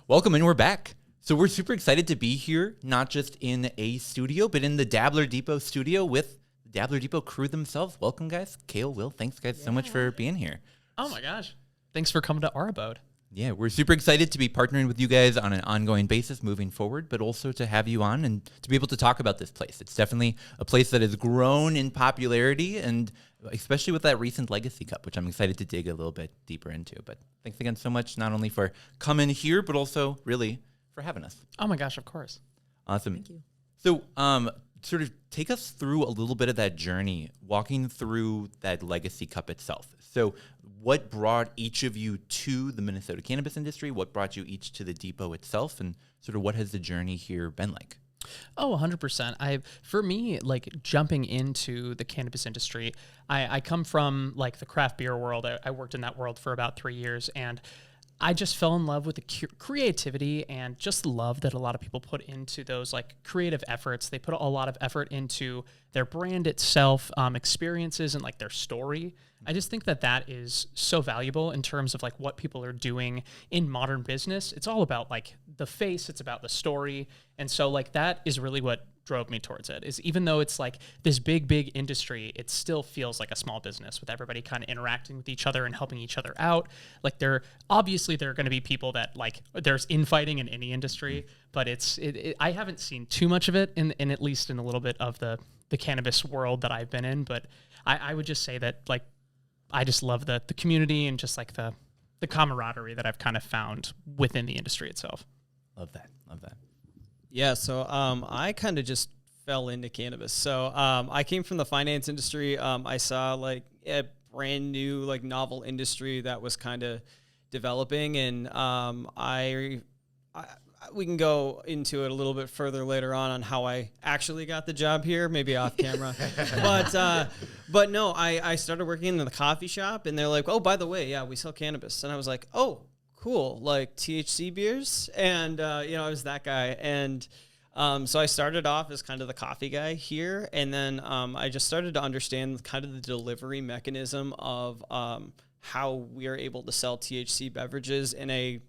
Welcome, and we're back. So we're super excited to be here, not just in a studio, but in the Dabbler Depot studio with the Dabbler Depot crew themselves. Welcome, guys. Cayle, Will, thanks, guys, so much for being here. Oh, my gosh. Thanks for coming to our abode. Yeah, we're super excited to be partnering with you guys on an ongoing basis moving forward, but also to have you on and to be able to talk about this place. It's definitely a place that has grown in popularity, and especially with that recent Legacy Cup, which I'm excited to dig a little bit deeper into. But thanks again so much, not only for coming here, but also really for having us. Oh, my gosh, of course. Awesome. Thank you. So sort of take us through a little bit of that journey, walking through that Legacy Cup itself. So what brought each of you to the Minnesota cannabis industry? What brought you each to the depot itself? And sort of what has the journey here been like? Oh, 100%. For me, like jumping into the cannabis industry, I come from like the craft beer world. I worked in that world for about 3 years, and I just fell in love with the creativity and just the love that a lot of people put into those like creative efforts. They put a lot of effort into their brand itself, experiences, and like their story. I just think that that is so valuable in terms of like what people are doing in modern business. It's all about like the face, it's about the story. And so like that is really what drove me towards it, is even though it's like this big industry, it still feels like a small business with everybody kind of interacting with each other and helping each other out. Like there are going to be people that like there's infighting in any industry, but I haven't seen too much of it in at least in a little bit of the cannabis world that I've been in. But I would just say that like I just love the community and just like the camaraderie that I've kind of found within the industry itself. Love that. Yeah, so I kind of just fell into cannabis. So I came from the finance industry. I saw like a brand new, like novel industry that was kind of developing, and we can go into it a little bit further later on how I actually got the job here, maybe off camera. But no, I started working in the coffee shop, and they're like, oh, by the way, yeah, we sell cannabis. And I was like, oh, cool, like THC beers. And, I was that guy. And so I started off as kind of the coffee guy here. And then I just started to understand kind of the delivery mechanism of how we are able to sell THC beverages in a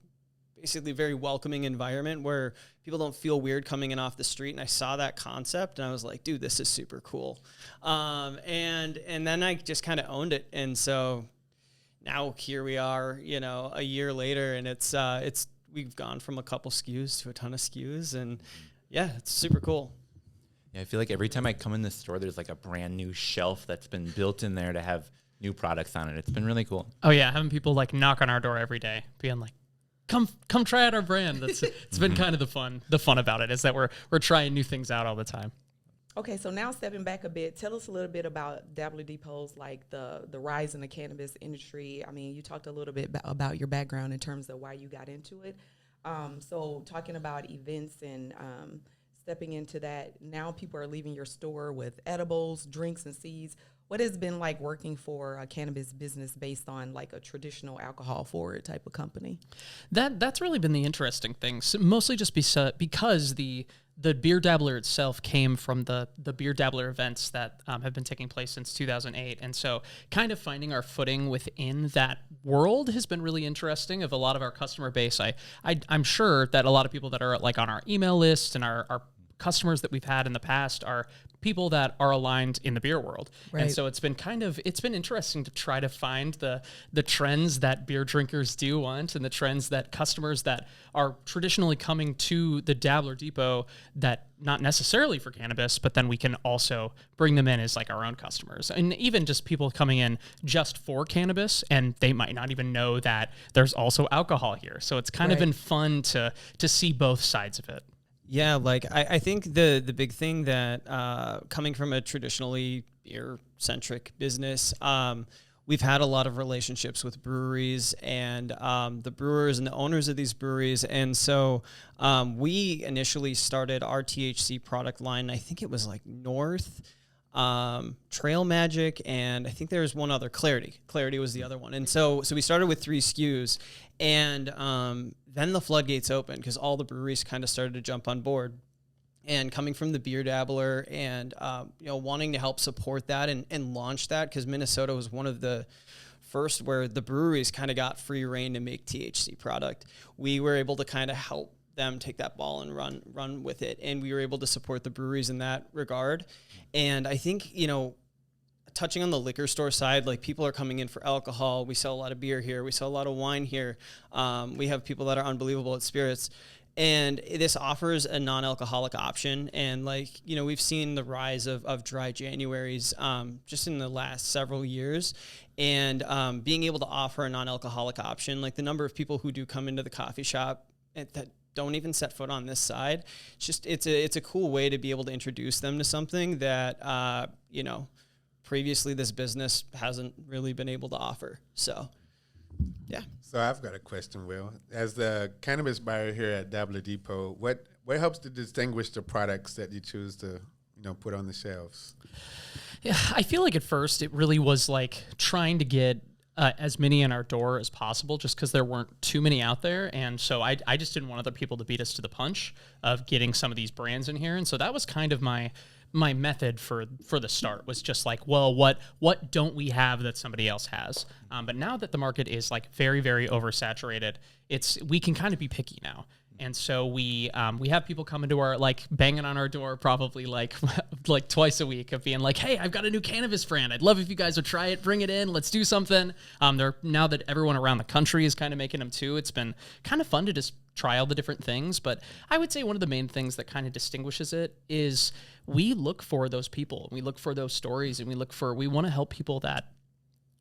basically very welcoming environment where people don't feel weird coming in off the street. And I saw that concept and I was like, dude, this is super cool. And then I just kind of owned it. And so now here we are, a year later, and we've gone from a couple SKUs to a ton of SKUs, and yeah, it's super cool. Yeah, I feel like every time I come in the store, there's like a brand new shelf that's been built in there to have new products on it. It's been really cool. Oh yeah, having people like knock on our door every day, being like, come try out our brand. It's been kind of the fun about it is that we're trying new things out all the time. Okay, so now stepping back a bit, tell us a little bit about Dabbler Depots, like the rise in the cannabis industry. I mean, you talked a little bit about your background in terms of why you got into it. So talking about events and stepping into that, now people are leaving your store with edibles, drinks, and seeds. What has been like working for a cannabis business based on like a traditional alcohol forward type of company? That's really been the interesting thing. So mostly just because the Beer Dabbler itself came from the Beer Dabbler events that have been taking place since 2008. And so kind of finding our footing within that world has been really interesting. Of a lot of our customer base, I'm sure that a lot of people that are like on our email list and our customers that we've had in the past are people that are aligned in the beer world. Right. And so it's been interesting to try to find the trends that beer drinkers do want and the trends that customers that are traditionally coming to the Dabbler Depot that not necessarily for cannabis, but then we can also bring them in as like our own customers. And even just people coming in just for cannabis, and they might not even know that there's also alcohol here. So it's kind of been fun to see both sides of it. Yeah, like I think the big thing that coming from a traditionally beer-centric business, we've had a lot of relationships with breweries and the brewers and the owners of these breweries. And so we initially started our THC product line, I think it was like North, Trail Magic, and I think there was one other, Clarity. Clarity was the other one. And so we started with 3 SKUs, and then the floodgates opened because all the breweries kind of started to jump on board. And coming from the Beer Dabbler and wanting to help support that and launch that, because Minnesota was one of the first where the breweries kind of got free reign to make THC product. We were able to kind of help them take that ball and run with it. And we were able to support the breweries in that regard. And I think, touching on the liquor store side, like people are coming in for alcohol. We sell a lot of beer here. We sell a lot of wine here. We have people that are unbelievable at spirits. And this offers a non-alcoholic option. And we've seen the rise of dry Januaries just in the last several years. And being able to offer a non-alcoholic option, like the number of people who do come into the coffee shop that don't even set foot on this side, it's a cool way to be able to introduce them to something that, previously this business hasn't really been able to offer. So, yeah. So I've got a question, Will. As the cannabis buyer here at Dabbler Depot, what helps to distinguish the products that you choose to, put on the shelves? Yeah, I feel like at first it really was like trying to get as many in our door as possible, just because there weren't too many out there. And so I just didn't want other people to beat us to the punch of getting some of these brands in here. And so that was kind of my method for the start, was just like, well, what don't we have that somebody else has? But now that the market is like very, very oversaturated, we can kind of be picky now. And so we have people come into our, like, banging on our door probably like twice a week of being like, hey, I've got a new cannabis brand. I'd love if you guys would try it, bring it in, let's do something. Now that everyone around the country is kind of making them too, it's been kind of fun to just try all the different things. But I would say one of the main things that kind of distinguishes it is we look for those people, we look for those stories, and we want to help people that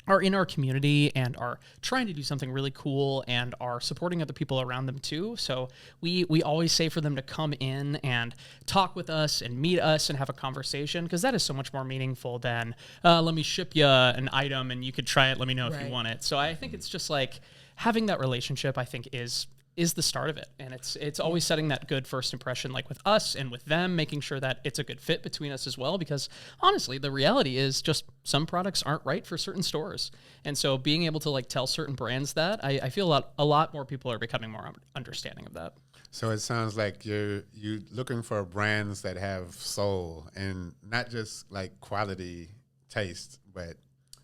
are in our community and are trying to do something really cool and are supporting other people around them too. So we always say for them to come in and talk with us and meet us and have a conversation, because that is so much more meaningful than let me ship you an item and you could try it, let me know if you want it. So I think it's just like having that relationship, I think, is the start of it. And it's always setting that good first impression, like with us and with them, making sure that it's a good fit between us as well. Because honestly, the reality is just some products aren't right for certain stores. And so being able to like tell certain brands that, I feel a lot more people are becoming more understanding of that. So it sounds like you're looking for brands that have soul and not just like quality taste, but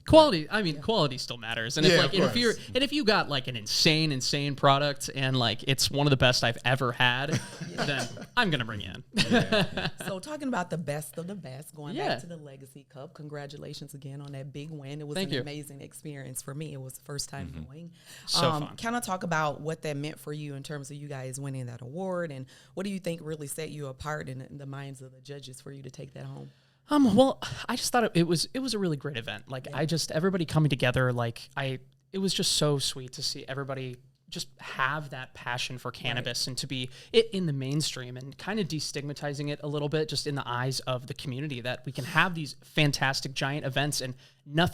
quality. I mean, quality still matters. And if you got like an insane product and like it's one of the best I've ever had, then I'm gonna bring you in. So talking about the best of the best, going back to the Legacy Cup, congratulations again on that big win. It was an amazing experience for me. It was the first time going. So fun. Kind of talk about what that meant for you in terms of you guys winning that award, and what do you think really set you apart in the minds of the judges for you to take that home? Well, I just thought it was a really great event. Like everybody coming together, it was just so sweet to see everybody just have that passion for cannabis and to be it in the mainstream and kind of destigmatizing it a little bit just in the eyes of the community, that we can have these fantastic giant events. And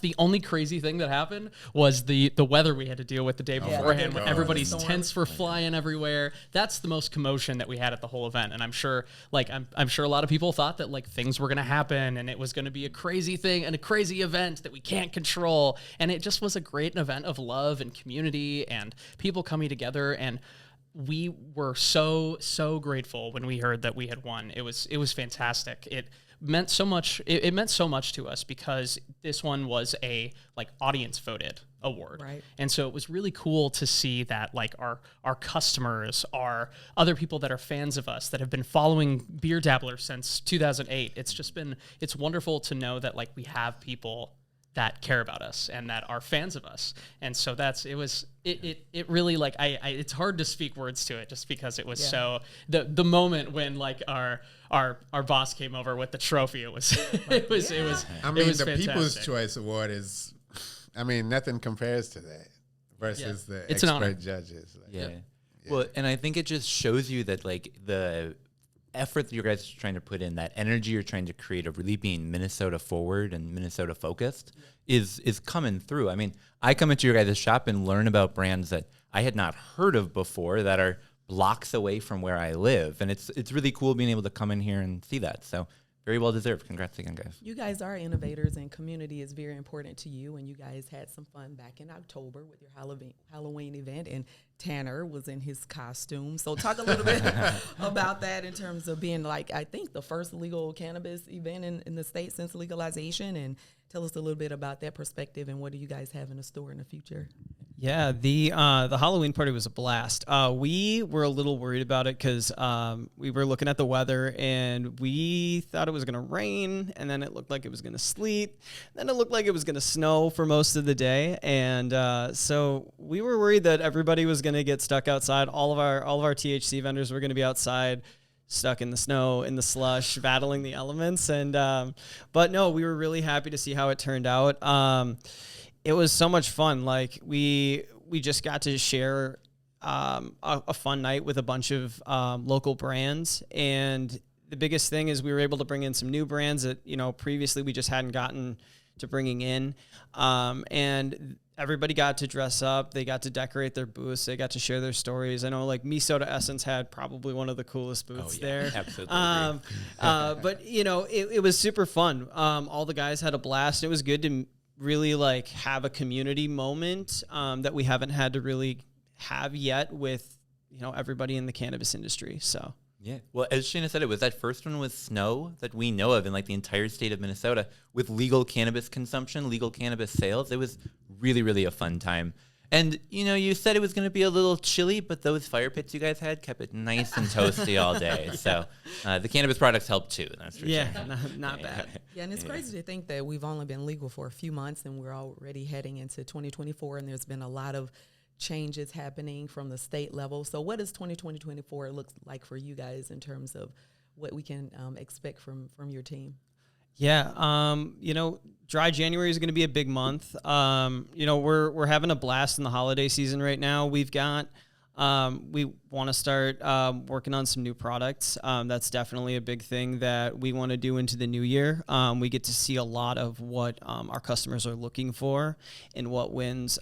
the only crazy thing that happened was the weather we had to deal with the day beforehand when everybody's tents were flying everywhere. That's the most commotion that we had at the whole event. And I'm sure I'm sure a lot of people thought that like things were going to happen and it was going to be a crazy thing and a crazy event that we can't control. And it just was a great event of love and community and people coming together. And we were so grateful when we heard that we had won. It was fantastic. It meant so much. It meant so much to us because this one was a audience voted award. Right. And so it was really cool to see that our customers are other people that are fans of us that have been following Beer Dabbler since 2008. It's wonderful to know that we have people that care about us and that are fans of us. And so it really it's hard to speak words to it just because it was so the moment when our boss came over with the trophy, it was the People's Choice Award is, nothing compares to that versus the it's expert judges. Well, and I think it just shows you that the effort that you guys are trying to put in, that energy you're trying to create of really being Minnesota forward and Minnesota focused is coming through. I come into your guys' shop and learn about brands that I had not heard of before that are blocks away from where I live. And it's really cool being able to come in here and see that. So very well deserved. Congrats again, guys. You guys are innovators, and community is very important to you. And you guys had some fun back in October with your Halloween event, and Tanner was in his costume. So talk a little bit about that in terms of being I think the first legal cannabis event in the state since legalization, and tell us a little bit about that perspective and what do you guys have in the store in the future? Yeah, the Halloween party was a blast. We were a little worried about it because we were looking at the weather and we thought it was going to rain, and then it looked like it was going to sleet, then it looked like it was going to snow for most of the day, and so we were worried that everybody was going to get stuck outside. All of our THC vendors were going to be outside, stuck in the snow, in the slush, battling the elements, and but no, we were really happy to see how it turned out. It was so much fun. Like we just got to share a fun night with a bunch of local brands, and the biggest thing is we were able to bring in some new brands that previously we just hadn't gotten to bringing in, and everybody got to dress up. They got to decorate their booths. They got to share their stories. I know, like, Me Soda Essence had probably one of the coolest booths there. Absolutely. But it was super fun. All the guys had a blast. It was good to really like have a community moment that we haven't had to really have yet with everybody in the cannabis industry. So yeah, well, as Shayna said, it was that first one with snow that we know of in like the entire state of Minnesota with legal cannabis consumption, legal cannabis sales. It was really, really a fun time. And you said it was going to be a little chilly, but those fire pits you guys had kept it nice and toasty all day. So the cannabis products helped too. That's for sure. not bad. Yeah, and it's crazy to think that we've only been legal for a few months and we're already heading into 2024, and there's been a lot of changes happening from the state level. So what does 2024 look like for you guys in terms of what we can expect from your team? Yeah, dry January is going to be a big month. We're having a blast in the holiday season right now. We've got we want to start working on some new products. That's definitely a big thing that we want to do into the new year. We get to see a lot of what our customers are looking for and what wins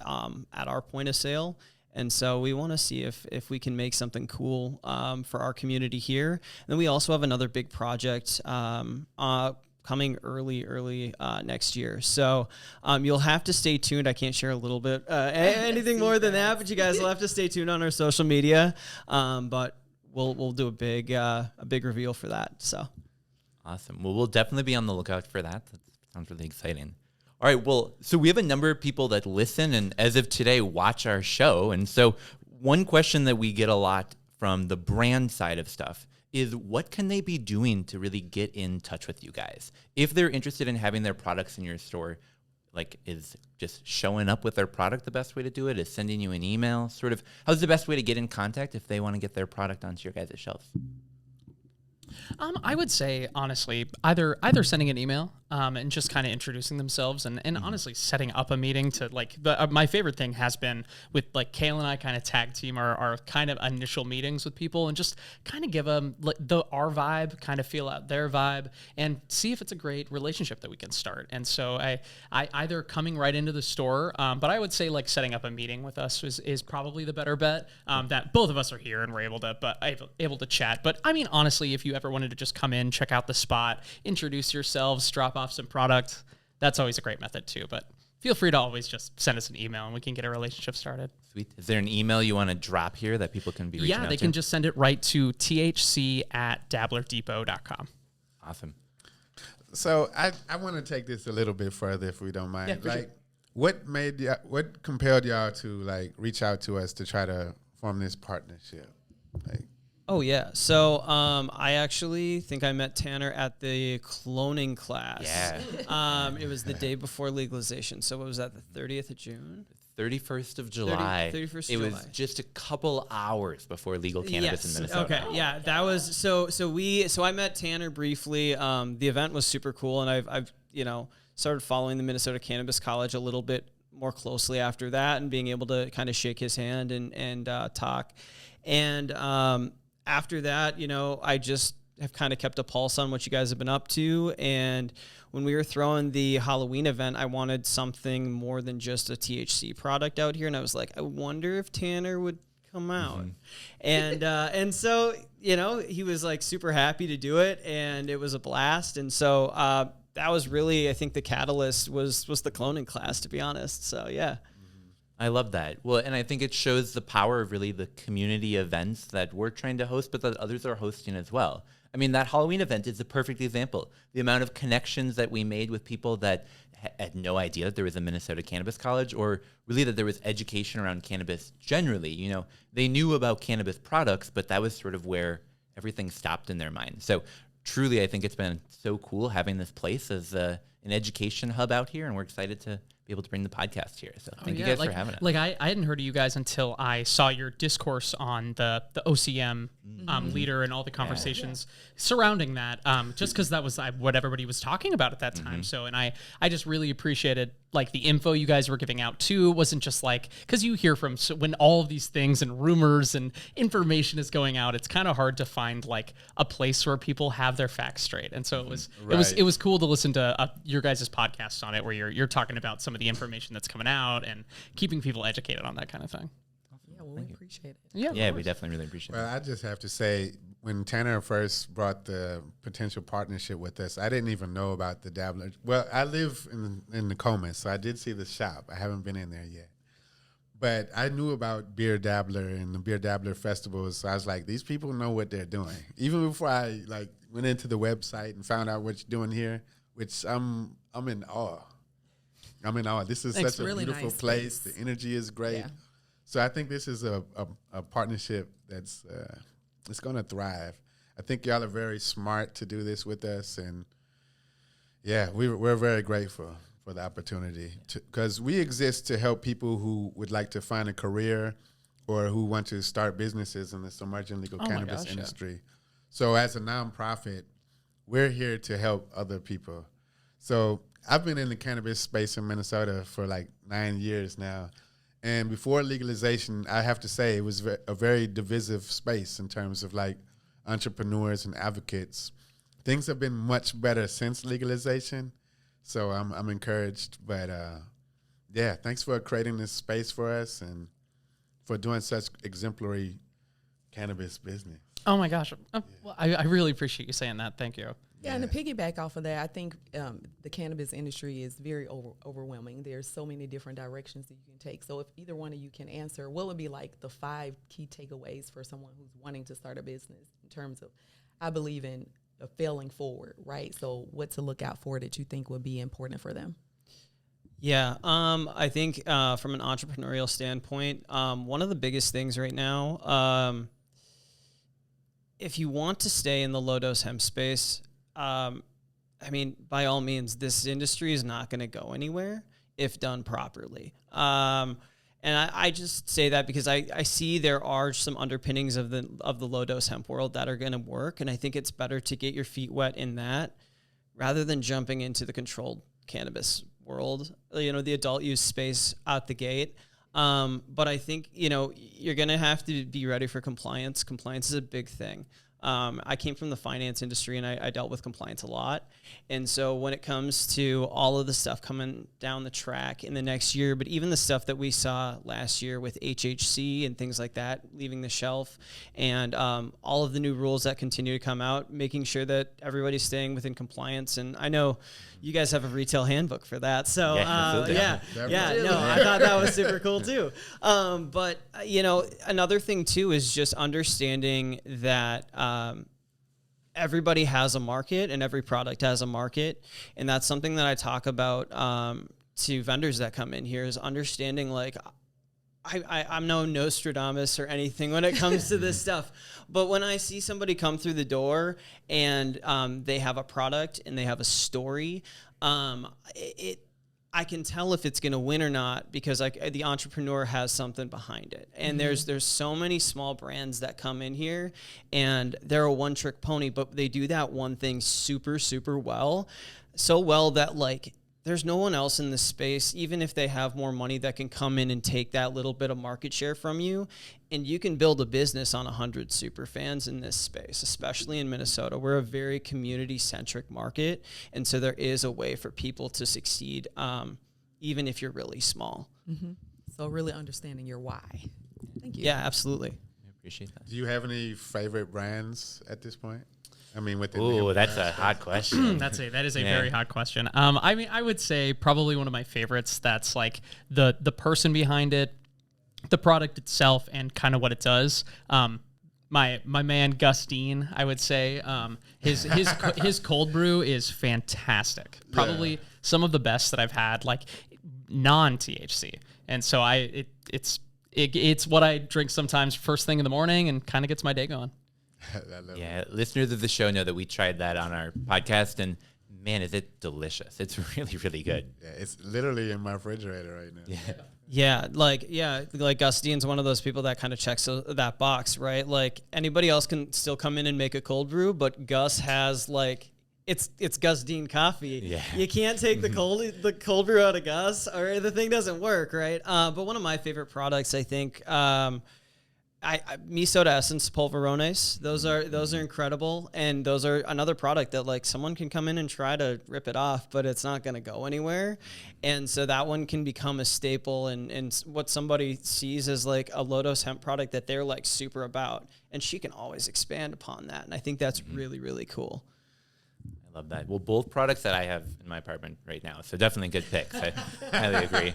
at our point of sale. And so we want to see if we can make something cool for our community here. And then we also have another big project coming early next year. So you'll have to stay tuned. I can't share a little bit anything more than that, but you guys will have to stay tuned on our social media. But we'll do a big reveal for that. So awesome. Well, we'll definitely be on the lookout for that. That sounds really exciting. All right. Well, so we have a number of people that listen and as of today watch our show. And so one question that we get a lot from the brand side of stuff is what can they be doing to really get in touch with you guys? If they're interested in having their products in your store, like, is just showing up with their product the best way to do it? Is sending you an email? Sort of, how's the best way to get in contact if they want to get their product onto your guys' shelves? I would say, honestly, either sending an email and just kind of introducing themselves and honestly setting up a meeting to, like, my favorite thing has been with, like, Cayle and I kind of tag team our kind of initial meetings with people and just kind of give them our vibe, kind of feel out their vibe and see if it's a great relationship that we can start. And so I either coming right into the store, but I would say, like, setting up a meeting with us is probably the better bet, that both of us are here and we're able to chat. But I mean, honestly, if you ever wanted to just come in, check out the spot, introduce yourselves, drop off some product, that's always a great method too. But feel free to always just send us an email and we can get a relationship started. Sweet. Is there an email you want to drop here that people can be reaching out to? Yeah, they can just send it right to thc@dabblerdepot.com. Awesome. So I want to take this a little bit further, if we don't mind. Yeah, for sure. What compelled y'all to, like, reach out to us to try to form this partnership? Like, oh yeah, so I actually think I met Tanner at the cloning class. Yeah. It was the day before legalization. So what was that? The 30th of June. 31st of July. 31st of it July. was just a couple hours before legal cannabis in Minnesota. Okay, yeah, that was so I met Tanner briefly. The event was super cool, and I've started following the Minnesota Cannabis College a little bit more closely after that, and being able to kind of shake his hand and talk. And after that, I just have kind of kept a pulse on what you guys have been up to. And when we were throwing the Halloween event, I wanted something more than just a THC product out here. And I was like, I wonder if Tanner would come out. And so, he was, like, super happy to do it, and it was a blast. And so that was really, I think, the catalyst was the cloning class, to be honest. So, yeah. I love that. Well, and I think it shows the power of really the community events that we're trying to host, but that others are hosting as well. I mean, that Halloween event is a perfect example. The amount of connections that we made with people that had no idea that there was a Minnesota Cannabis College, or really that there was education around cannabis generally. You know, they knew about cannabis products, but that was sort of where everything stopped in their mind. So truly, I think it's been so cool having this place as an education hub out here, and we're excited to be able to bring the podcast here. So thank you guys for having us. Like I hadn't heard of you guys until I saw your discourse on the OCM leader and all the conversations surrounding that, just because that was what everybody was talking about at that time. So, and I just really appreciated like the info you guys were giving out too. It wasn't just like, because you hear from when all of these things and rumors and information is going out, it's kind of hard to find like a place where people have their facts straight. And so it was cool to listen to your guys' podcast on it, where you're talking about some of the information that's coming out and keeping people educated on that kind of thing. Yeah, well, we appreciate it. Yeah, we definitely really appreciate it. Well, I just have to say, when Tanner first brought the potential partnership with us, I didn't even know about the Dabbler. Well, I live in Nokomis, so I did see the shop. I haven't been in there yet. But I knew about Beer Dabbler and the Beer Dabbler festivals, so I was like, these people know what they're doing. Even before I went into the website and found out what you're doing here, which I'm in awe. I'm in awe. This is such a really beautiful nice place. space. The energy is great. Yeah. So I think this is a partnership that's it's going to thrive. I think y'all are very smart to do this with us, and yeah, we're very grateful for the opportunity, because we exist to help people who would like to find a career or who want to start businesses in this emerging legal cannabis industry. So as a nonprofit, we're here to help other people. So I've been in the cannabis space in Minnesota for like 9 years now. And before legalization, I have to say it was a very divisive space in terms of like entrepreneurs and advocates. Things have been much better since legalization. So I'm encouraged. But yeah, thanks for creating this space for us and for doing such exemplary cannabis business. Oh my gosh. Well, I really appreciate you saying that. Thank you. Yeah, and to piggyback off of that, I think the cannabis industry is very overwhelming. There's so many different directions that you can take. So if either one of you can answer, what would be like the 5 key takeaways for someone who's wanting to start a business in terms of, I believe in failing forward, right? So what to look out for that you think would be important for them? Yeah, I think from an entrepreneurial standpoint, one of the biggest things right now, if you want to stay in the low-dose hemp space, I mean, by all means, this industry is not going to go anywhere if done properly. And I just say that because I see there are some underpinnings of the low-dose hemp world that are going to work, and I think it's better to get your feet wet in that rather than jumping into the controlled cannabis world, the adult use space out the gate. But I think, you're going to have to be ready for compliance. Compliance is a big thing. I came from the finance industry, and I dealt with compliance a lot. And so when it comes to all of the stuff coming down the track in the next year, but even the stuff that we saw last year with HHC and things like that leaving the shelf, and all of the new rules that continue to come out, making sure that everybody's staying within compliance. And I know you guys have a retail handbook for that. So no, I thought that was super cool too. But another thing too is just understanding that everybody has a market and every product has a market. And that's something that I talk about to vendors that come in here, is understanding like, I'm no Nostradamus or anything when it comes to this stuff. But when I see somebody come through the door and they have a product and they have a story, I can tell if it's going to win or not, because the entrepreneur has something behind it. And there's so many small brands that come in here and they're a one-trick pony, but they do that one thing super, super well. So well that like there's no one else in this space, even if they have more money, that can come in and take that little bit of market share from you. And you can build a business on 100 super fans in this space, especially in Minnesota. We're a very community-centric market, and so there is a way for people to succeed, even if you're really small. Mm-hmm. So really understanding your why. Thank you. Yeah, absolutely. I appreciate that. Do you have any favorite brands at this point? I mean, within Ooh, the that's a hot question. That is a Yeah. very hot question. I mean, I would say probably one of my favorites. That's like the person behind it, the product itself, and kind of what it does. My man Gus Dean, I would say, his cold brew is fantastic. Probably some of the best that I've had, like non THC. And so it's what I drink sometimes first thing in the morning, and kind of gets my day going. Yeah, listeners of the show know that we tried that on our podcast, and man, is it delicious. It's really, really good. Yeah, it's literally in my refrigerator right now. Yeah. Like Gus Dean's one of those people that kind of checks that box, right? Like anybody else can still come in and make a cold brew, but Gus has like it's Gus Dean coffee. Yeah. You can't take the cold brew out of Gus, or the thing doesn't work, right? But one of my favorite products, I think, Me Soda Essence Polverones. Those are incredible, and those are another product that like someone can come in and try to rip it off, but it's not going to go anywhere. And so that one can become a staple, and what somebody sees as like a low-dose hemp product that they're like super about, and she can always expand upon that. And I think that's really, really cool. I love that. Well, both products that I have in my apartment right now, so definitely good picks. I highly agree.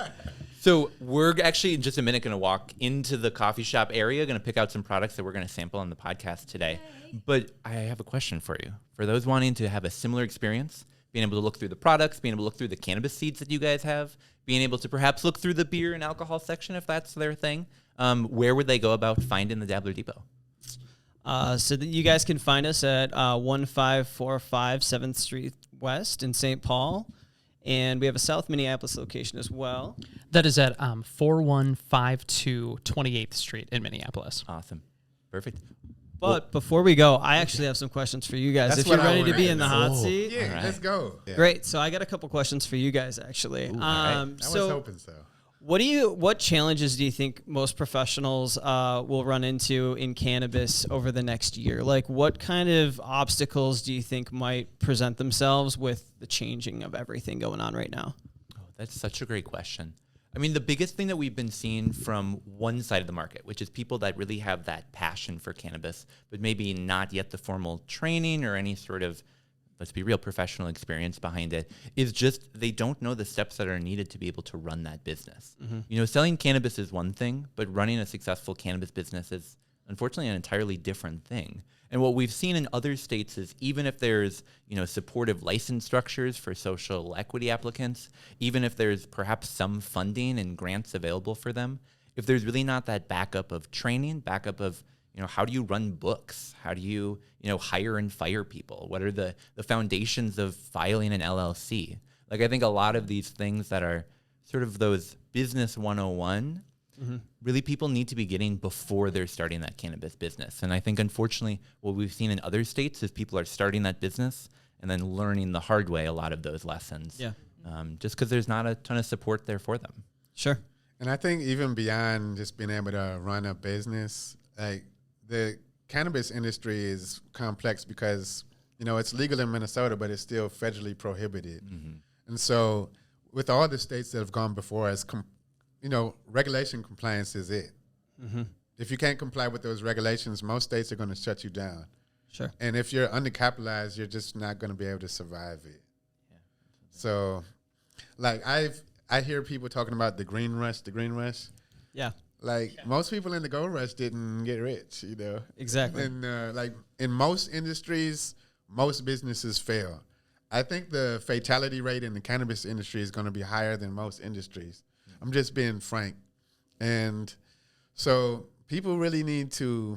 So we're actually in just a minute going to walk into the coffee shop area, going to pick out some products that we're going to sample on the podcast today. But I have a question for you. For those wanting to have a similar experience, being able to look through the products, being able to look through the cannabis seeds that you guys have, being able to perhaps look through the beer and alcohol section if that's their thing, where would they go about finding the Dabbler Depot? So that you guys can find us at 1545 7th Street West in St. Paul. And we have a South Minneapolis location as well. That is at 4152 28th Street in Minneapolis. Awesome. Perfect. But before we go, I actually have some questions for you guys. That's If you're what I ready to wanted be to in the know. hot seat. Yeah, right. let's go. Yeah. Great. So I got a couple questions for you guys, actually. Ooh, all right. I was So hoping so. what challenges do you think most professionals will run into in cannabis over the next year? Like, what kind of obstacles do you think might present themselves with the changing of everything going on right now? Oh, that's such a great question. I mean, the biggest thing that we've been seeing from one side of the market, which is people that really have that passion for cannabis, but maybe not yet the formal training or any sort of, let's be real, professional experience behind it, is just they don't know the steps that are needed to be able to run that business. You know, selling cannabis is one thing, but running a successful cannabis business is unfortunately an entirely different thing. And what we've seen in other states is even if there's, you know, supportive license structures for social equity applicants, even if there's perhaps some funding and grants available for them, if there's really not that backup of training, backup of, you know, how do you run books? How do you, you know, hire and fire people? What are the foundations of filing an LLC? Like, I think a lot of these things that are sort of those business 101, really people need to be getting before they're starting that cannabis business. And I think, unfortunately, what we've seen in other states is people are starting that business and then learning the hard way a lot of those lessons. Yeah. Just because there's not a ton of support there for them. Sure. And I think even beyond just being able to run a business, like the cannabis industry is complex because, you know, it's legal in Minnesota, but it's still federally prohibited. And so with all the states that have gone before us, you know, regulation compliance is it. If you can't comply with those regulations, most states are going to shut you down. Sure. And if you're undercapitalized, you're just not going to be able to survive it. So, like, I hear people talking about the green rush. Yeah. Like, most people in the gold rush didn't get rich, you know. Exactly. And, like, in most industries, most businesses fail. I think the fatality rate in the cannabis industry is going to be higher than most industries. I'm just being frank. And so people really need to,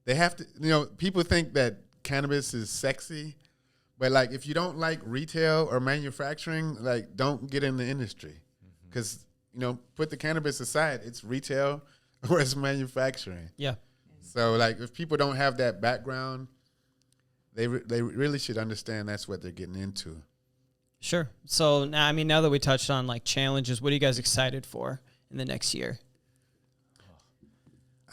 they have to, you know, people think that cannabis is sexy, but like if you don't like retail or manufacturing, like don't get in the industry. Because, you know, put the cannabis aside, it's retail or it's manufacturing. Yeah. So like if people don't have that background, they really should understand that's what they're getting into. Sure. So now, I mean, now that we touched on like challenges, what are you guys excited for in the next year?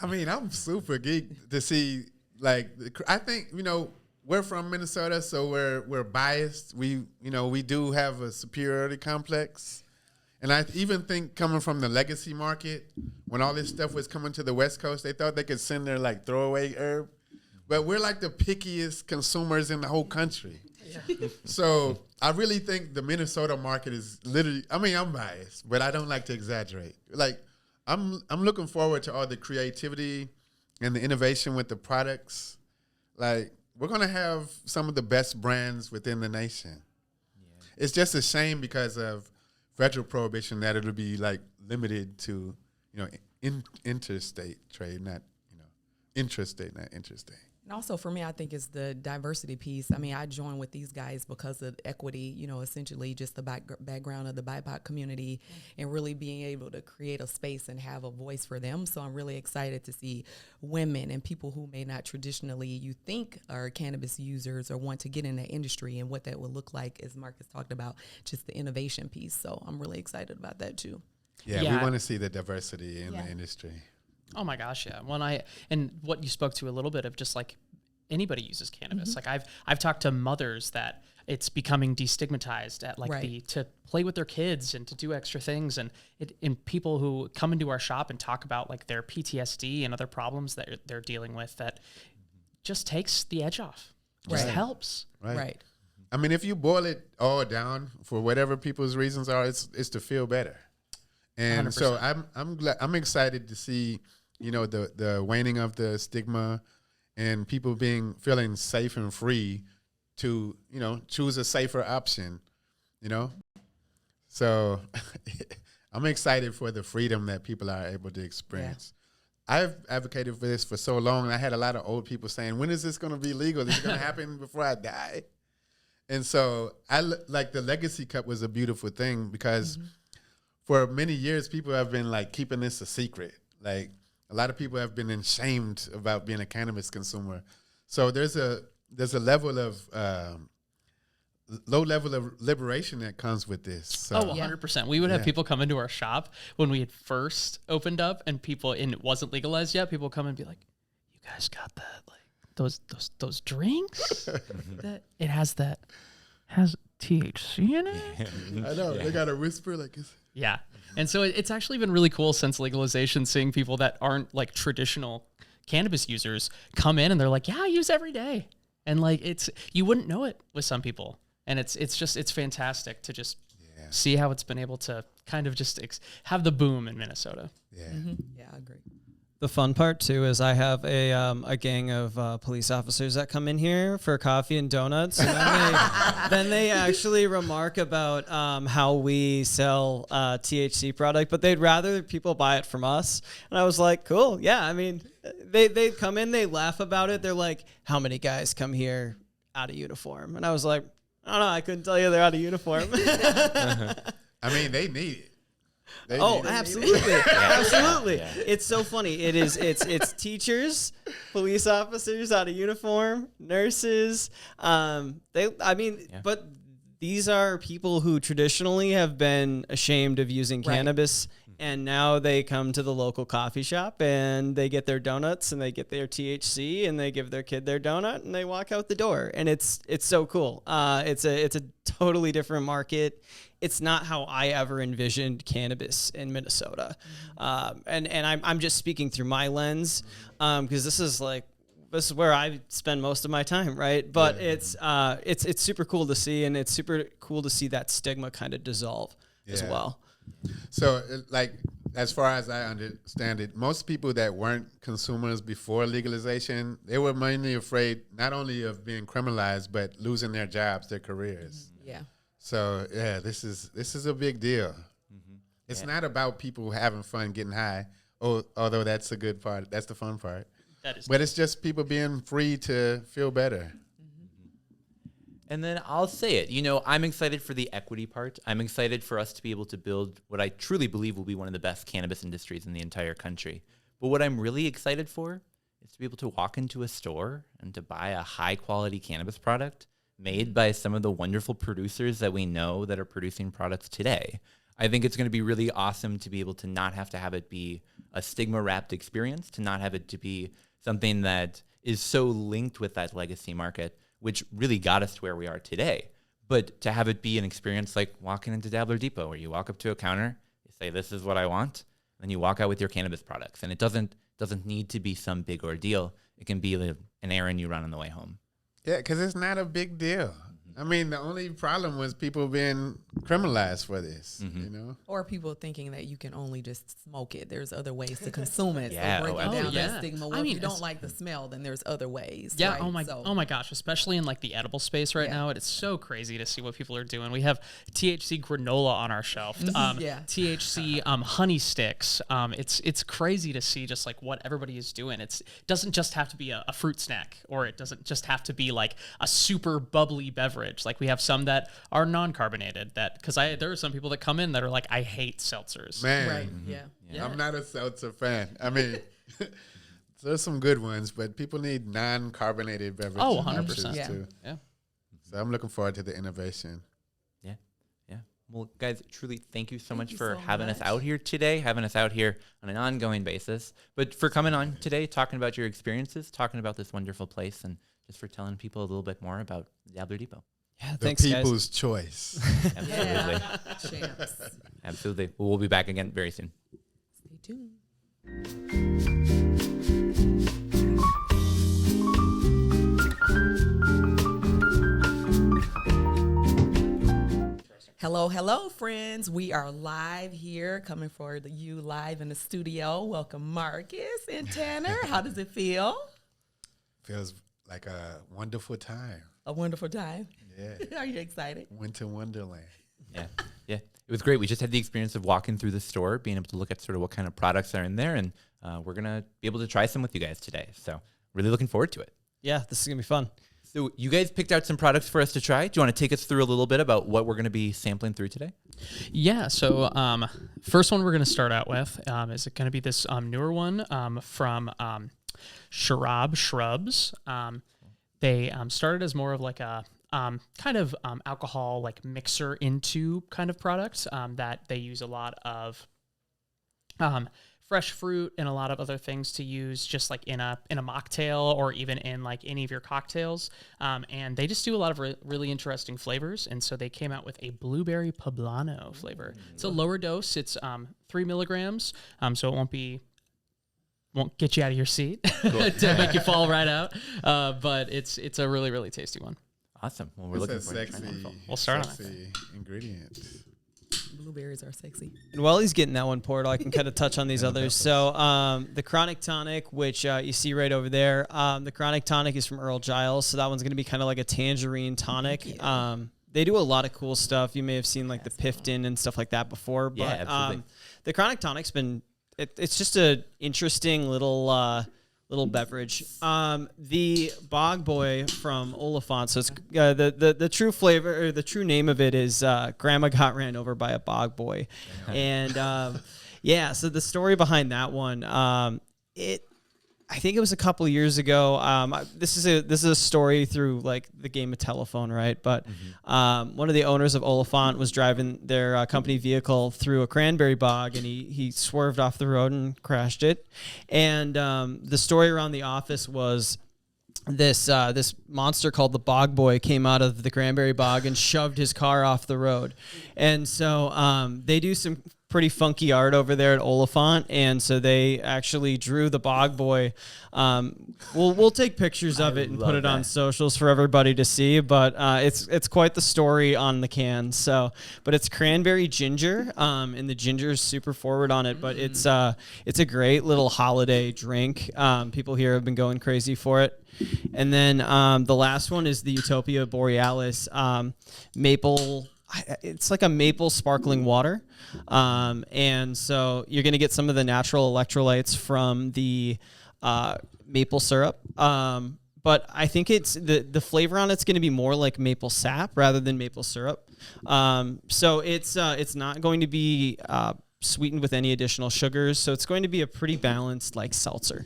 I mean, I'm super geeked to see, like, I think, you know, we're from Minnesota, so we're biased. We do have a superiority complex. And I even think coming from the legacy market, when all this stuff was coming to the West Coast, they thought they could send their, like, throwaway herb. but we're like the pickiest consumers in the whole country. So I really think the Minnesota market is literally, I mean, I'm biased, but I don't like to exaggerate. Like, I'm looking forward to all the creativity and the innovation with the products. Like, we're going to have some of the best brands within the nation. Yeah. It's just a shame because of federal prohibition that it'll be like limited to, interstate trade, not, intrastate, not interstate. And also for me, I think it's the diversity piece. I mean, I joined with these guys because of equity, essentially just the background of the BIPOC community and really being able to create a space and have a voice for them. So I'm really excited to see women and people who may not traditionally you think are cannabis users or want to get in the industry and what that would look like, as Marcus talked about, just the innovation piece. So I'm really excited about that too. Yeah. We want to see the diversity in the industry. Oh my gosh, yeah. And what you spoke to a little bit of just like anybody uses cannabis. Like I've talked to mothers that it's becoming destigmatized at like to play with their kids and to do extra things, and people who come into our shop and talk about like their PTSD and other problems that they're dealing with, that just takes the edge off. Just helps. Right. I mean, if you boil it all down for whatever people's reasons are, it's to feel better. And 100%. So I'm excited to see, the waning of the stigma and people feeling safe and free to, choose a safer option, So I'm excited for the freedom that people are able to experience. Yeah. I've advocated for this for so long. I had a lot of old people saying, when is this going to be legal? Is it going to happen before I die? And so like the Legacy Cup was a beautiful thing because for many years, people have been like keeping this a secret. Like a lot of people have been ashamed about being a cannabis consumer. So there's a level of low level of liberation that comes with this. So, 100%. We would have people come into our shop when we had first opened up, and it wasn't legalized yet. People come and be like, "You guys got that? Like those drinks? That it has THC in it?" I know they got a whisper like it's. Yeah. And so it's actually been really cool since legalization, seeing people that aren't like traditional cannabis users come in and they're like, yeah, I use every day. And like, you wouldn't know it with some people. And it's fantastic to just see how it's been able to kind of just have the boom in Minnesota. Yeah. Yeah, I agree. The fun part too is I have a gang of police officers that come in here for coffee and donuts, and then they actually remark about how we sell THC product, but they'd rather people buy it from us. And I was like, cool, yeah. I mean, they come in, they laugh about it. They're like, how many guys come here out of uniform? And I was like, I don't know, I couldn't tell you they're out of uniform. I mean, they need it. Absolutely. Absolutely. Yeah. It's so funny. It's teachers, police officers out of uniform, nurses. But these are people who traditionally have been ashamed of using cannabis, and now they come to the local coffee shop and they get their donuts and they get their THC and they give their kid their donut and they walk out the door. And it's so cool. It's a totally different market. It's not how I ever envisioned cannabis in Minnesota. And I'm just speaking through my lens, because this is where I spend most of my time, right? But it's super cool to see, and it's super cool to see that stigma kind of dissolve as well. So, as far as I understand it, most people that weren't consumers before legalization, they were mainly afraid not only of being criminalized, but losing their jobs, their careers. Yeah. So this is a big deal. It's not about people having fun, getting high, although that's a good part. That's the fun part. But it's just people being free to feel better. And then I'll say it. I'm excited for the equity part. I'm excited for us to be able to build what I truly believe will be one of the best cannabis industries in the entire country. But what I'm really excited for is to be able to walk into a store and to buy a high-quality cannabis product made by some of the wonderful producers that we know that are producing products today. I think it's going to be really awesome to be able to not have to have it be a stigma-wrapped experience, to not have it to be something that is so linked with that legacy market, which really got us to where we are today. But to have it be an experience like walking into Dabbler Depot, where you walk up to a counter, you say, this is what I want, and then you walk out with your cannabis products. And it doesn't need to be some big ordeal. It can be an errand you run on the way home. Yeah, because it's not a big deal. I mean, the only problem was people being criminalized for this, you know? Or people thinking that you can only just smoke it. There's other ways to consume it. Yeah, So breaking absolutely. down Yeah. that stigma. I Well, if mean, you don't it's- like the smell, then there's other ways. Yeah. Right? Oh my gosh. Especially in like the edible space right now, it's so crazy to see what people are doing. We have THC granola on our shelf. Yeah. THC honey sticks. It's crazy to see just like what everybody is doing. It doesn't just have to be a fruit snack, or it doesn't just have to be like a super bubbly beverage. Like we have some that are non-carbonated. That because there are some people that come in that are like, I hate seltzers. Man, Right. Yeah. I'm not a seltzer fan. I mean, there's some good ones, but people need non-carbonated beverages. Oh, 100%. Yeah. Too. Yeah. So I'm looking forward to the innovation. Yeah. Yeah. Well, guys, truly thank you so much you for so having us much. out here today, having us out here on an ongoing basis, but for coming on today, talking about your experiences, talking about this wonderful place, and just for telling people a little bit more about Dabbler Depot. Yeah, The thanks, guys. people's choice. Absolutely. Yeah. Champs. Absolutely. Well, we'll be back again very soon. Stay tuned. Hello, friends. We are live here, coming for you live in the studio. Welcome, Marcus and Tanner. How does it feel? Feels like a wonderful time. A wonderful time. Yeah. Are you excited? Winter Wonderland. Yeah. Yeah. It was great. We just had the experience of walking through the store, being able to look at sort of what kind of products are in there, and we're going to be able to try some with you guys today. So really looking forward to it. Yeah, this is gonna be fun. So you guys picked out some products for us to try. Do you want to take us through a little bit about what we're going to be sampling through today? Yeah. So first one we're going to start out with is going to be this newer one from Sharab Shrubs. They started as more of like a kind of alcohol like mixer into kind of product that they use a lot of fresh fruit and a lot of other things to use just like in a mocktail or even in like any of your cocktails. And they just do a lot of really interesting flavors. And so they came out with a blueberry poblano flavor. It's a lower dose. It's 3 milligrams. So it won't get you out of your seat to make you fall right out. But it's a really, really tasty one. Awesome. Well, we're It's looking a forward to sexy, trying it. We'll start on sexy ingredient. Blueberries are sexy. And while he's getting that one poured, I can kind of touch on these others. So the Chronic Tonic, which you see right over there, the Chronic Tonic is from Earl Giles. So that one's going to be kind of like a tangerine tonic. They do a lot of cool stuff. You may have seen like the Pifton and stuff like that before. But Yeah, absolutely. the Chronic Tonic's been, it's just a interesting little beverage. The Bog Boy from Oliphant. So it's the true flavor, or the true name of it is Grandma Got Ran Over by a Bog Boy. And yeah, so the story behind that one, I think it was a couple of years ago. This is a story through like the game of telephone, right? But one of the owners of Oliphant was driving their company vehicle through a cranberry bog, and he swerved off the road and crashed it. And the story around the office was this monster called the Bog Boy came out of the cranberry bog and shoved his car off the road. And so they do some pretty funky art over there at Oliphant, and so they actually drew the Bog Boy. We'll take pictures of it and put it on socials for everybody to see, but it's quite the story on the can. So, but it's cranberry ginger, and the ginger is super forward on it, but it's a great little holiday drink. People here have been going crazy for it. And then the last one is the Utopia Borealis maple. It's like a maple sparkling water. And so you're going to get some of the natural electrolytes from the maple syrup. But I think it's the flavor on it's going to be more like maple sap rather than maple syrup. So it's not going to be sweetened with any additional sugars. So it's going to be a pretty balanced like seltzer.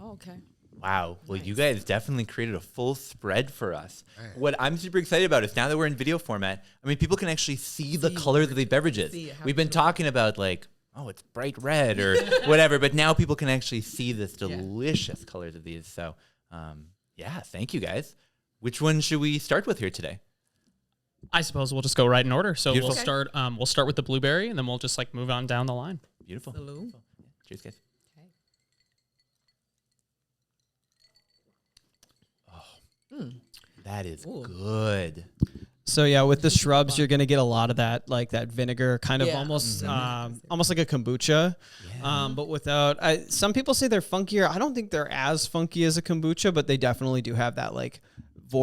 Oh, okay. Wow. Well, you guys definitely created a full spread for us. What I'm super excited about is now that we're in video format, I mean, people can actually see the colors of these beverages. We've been talking about like, oh, it's bright red or whatever, but now people can actually see this delicious colors of these. So, yeah, thank you guys. Which one should we start with here today? I suppose we'll just go right in order. So Beautiful. we'll start with the blueberry, and then we'll just like move on down the line. Beautiful. Salute. Cheers, guys. That is Ooh. good. So yeah, with the shrubs, you're gonna get a lot of that, like that vinegar, kind of Yeah. almost like a kombucha, but without. Some people say they're funkier. I don't think they're as funky as a kombucha, but they definitely do have that like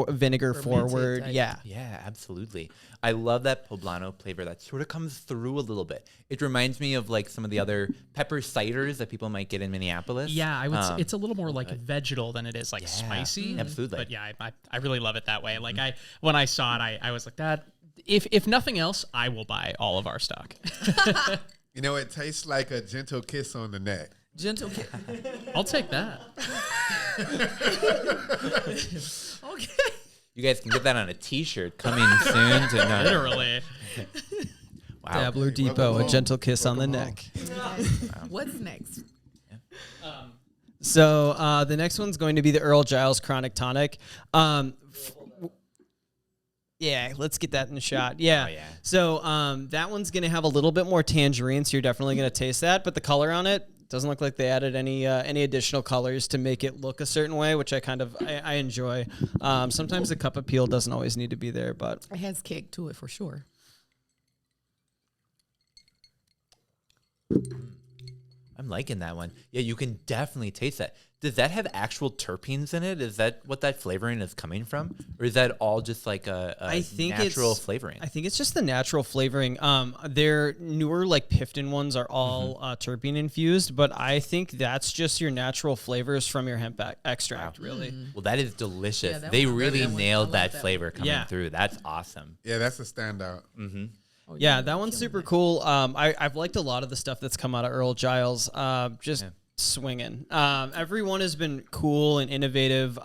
vinegar Fermented forward. type. Yeah. Yeah, absolutely. I love that poblano flavor that sort of comes through a little bit. It reminds me of like some of the other pepper ciders that people might get in Minneapolis. Yeah, I would. It's a little more like vegetal than it is like Yeah, spicy. absolutely. But yeah, I really love it that way. Like when I saw it, I was like that. If nothing else, I will buy all of our stock. You know, it tastes like a gentle kiss on the neck. Gentle kiss. I'll take that. Okay. You guys can get that on a T-shirt coming soon. To Literally. Wow. Dabbler Hey, welcome Depot, a home. gentle kiss on the Welcome neck. What's next? So the next one's going to be the Earl Giles Chronic Tonic. Yeah, let's get that in the shot. Yeah. Oh, yeah. So that one's going to have a little bit more tangerine, so you're definitely going to taste that. But the color on it doesn't look like they added any additional colors to make it look a certain way, which I enjoy. Sometimes the cup appeal doesn't always need to be there, but It has kick to it for sure. I'm liking that one. Yeah, you can definitely taste that. Does that have actual terpenes in it? Is that what that flavoring is coming from? Or is that all just like a natural flavoring? I think it's just the natural flavoring. Their newer like Pifton ones are all terpene infused, but I think that's just your natural flavors from your hemp extract, really. Well, that is delicious. Yeah, that They one's good. really That one- I nailed like that that flavor coming Yeah. through. That's awesome. Yeah, that's a standout. Oh, Yeah, you're that one's killing super it. cool. I've liked a lot of the stuff that's come out of Earl Giles. Just swinging. Everyone has been cool and innovative.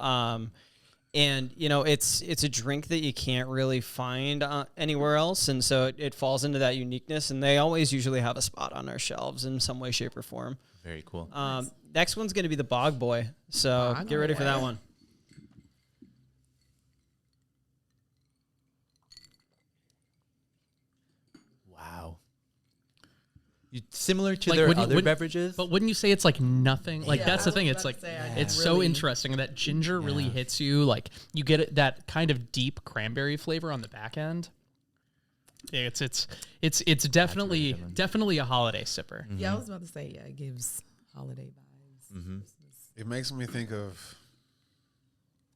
And you know, it's a drink that you can't really find anywhere else, and so it falls into that uniqueness. And they always usually have a spot on our shelves in some way, shape, or form. Very cool. Next one's going to be the Bog Boy. So Bog get ready for Boy. that one. Wow. Similar to Like, their wouldn't- other wouldn't- beverages. But wouldn't you say it's like nothing? Like Yeah, that's I the thing. was It's about like to say, I it's don't so really- interesting that ginger really hits you. Like you get that kind of deep cranberry flavor on the back end. Yeah, it's definitely a holiday sipper. Yeah, I was about to say, yeah, it gives holiday vibes. It makes me think of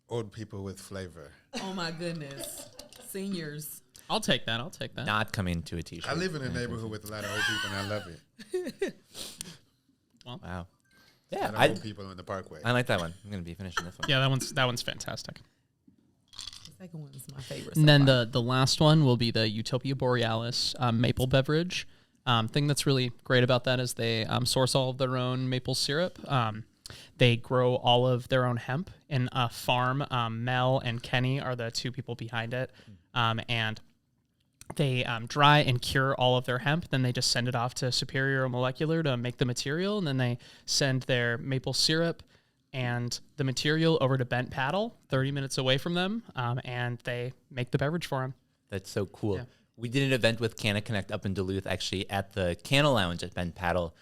old people with flavor. Oh my goodness. Seniors. I'll take that. Not coming to a T-shirt. I live in a neighborhood with a lot of old people, and I love it. Wow. A Yeah, lot of I old people in the parkway. like that one. I'm going to be finishing this one. Yeah, that one's fantastic. The second one is my favorite. And so then far. the last one will be the Utopia Borealis maple beverage. Thing that's really great about that is they source all of their own maple syrup. They grow all of their own hemp in a farm. Mel and Kenny are the two people behind it. And they dry and cure all of their hemp. Then they just send it off to Superior Molecular to make the material. And then they send their maple syrup and the material over to Bent Paddle, 30 minutes away from them. And they make the beverage for them. That's so cool. Yeah. We did an event with Canna Connect up in Duluth, actually at the Canna Lounge at Bent Paddle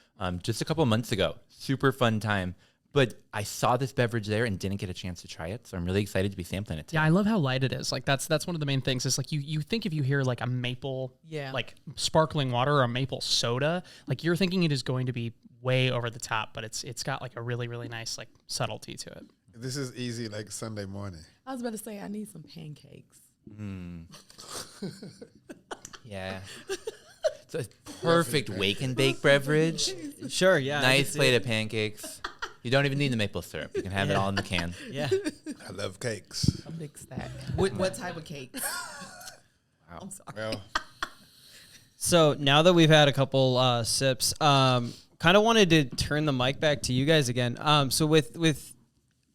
just a couple of months ago. Super fun time. But I saw this beverage there and didn't get a chance to try it, so I'm really excited to be sampling it today. Yeah, I love how light it is. Like that's one of the main things. Is like you think if you hear like a maple, like sparkling water or a maple soda, like you're thinking it is going to be way over the top, but it's got like a really really nice like subtlety to it. This is easy, like Sunday morning. I was about to say, I need some pancakes. Yeah. It's a perfect wake and bake beverage. Sure, yeah. I can Nice see plate it. of pancakes. You don't even need the maple syrup. You can have it all in the can. Yeah. I love cakes. A big stack. What type of cakes? I'm sorry. Well, So now that we've had a couple sips, kind of wanted to turn the mic back to you guys again. So with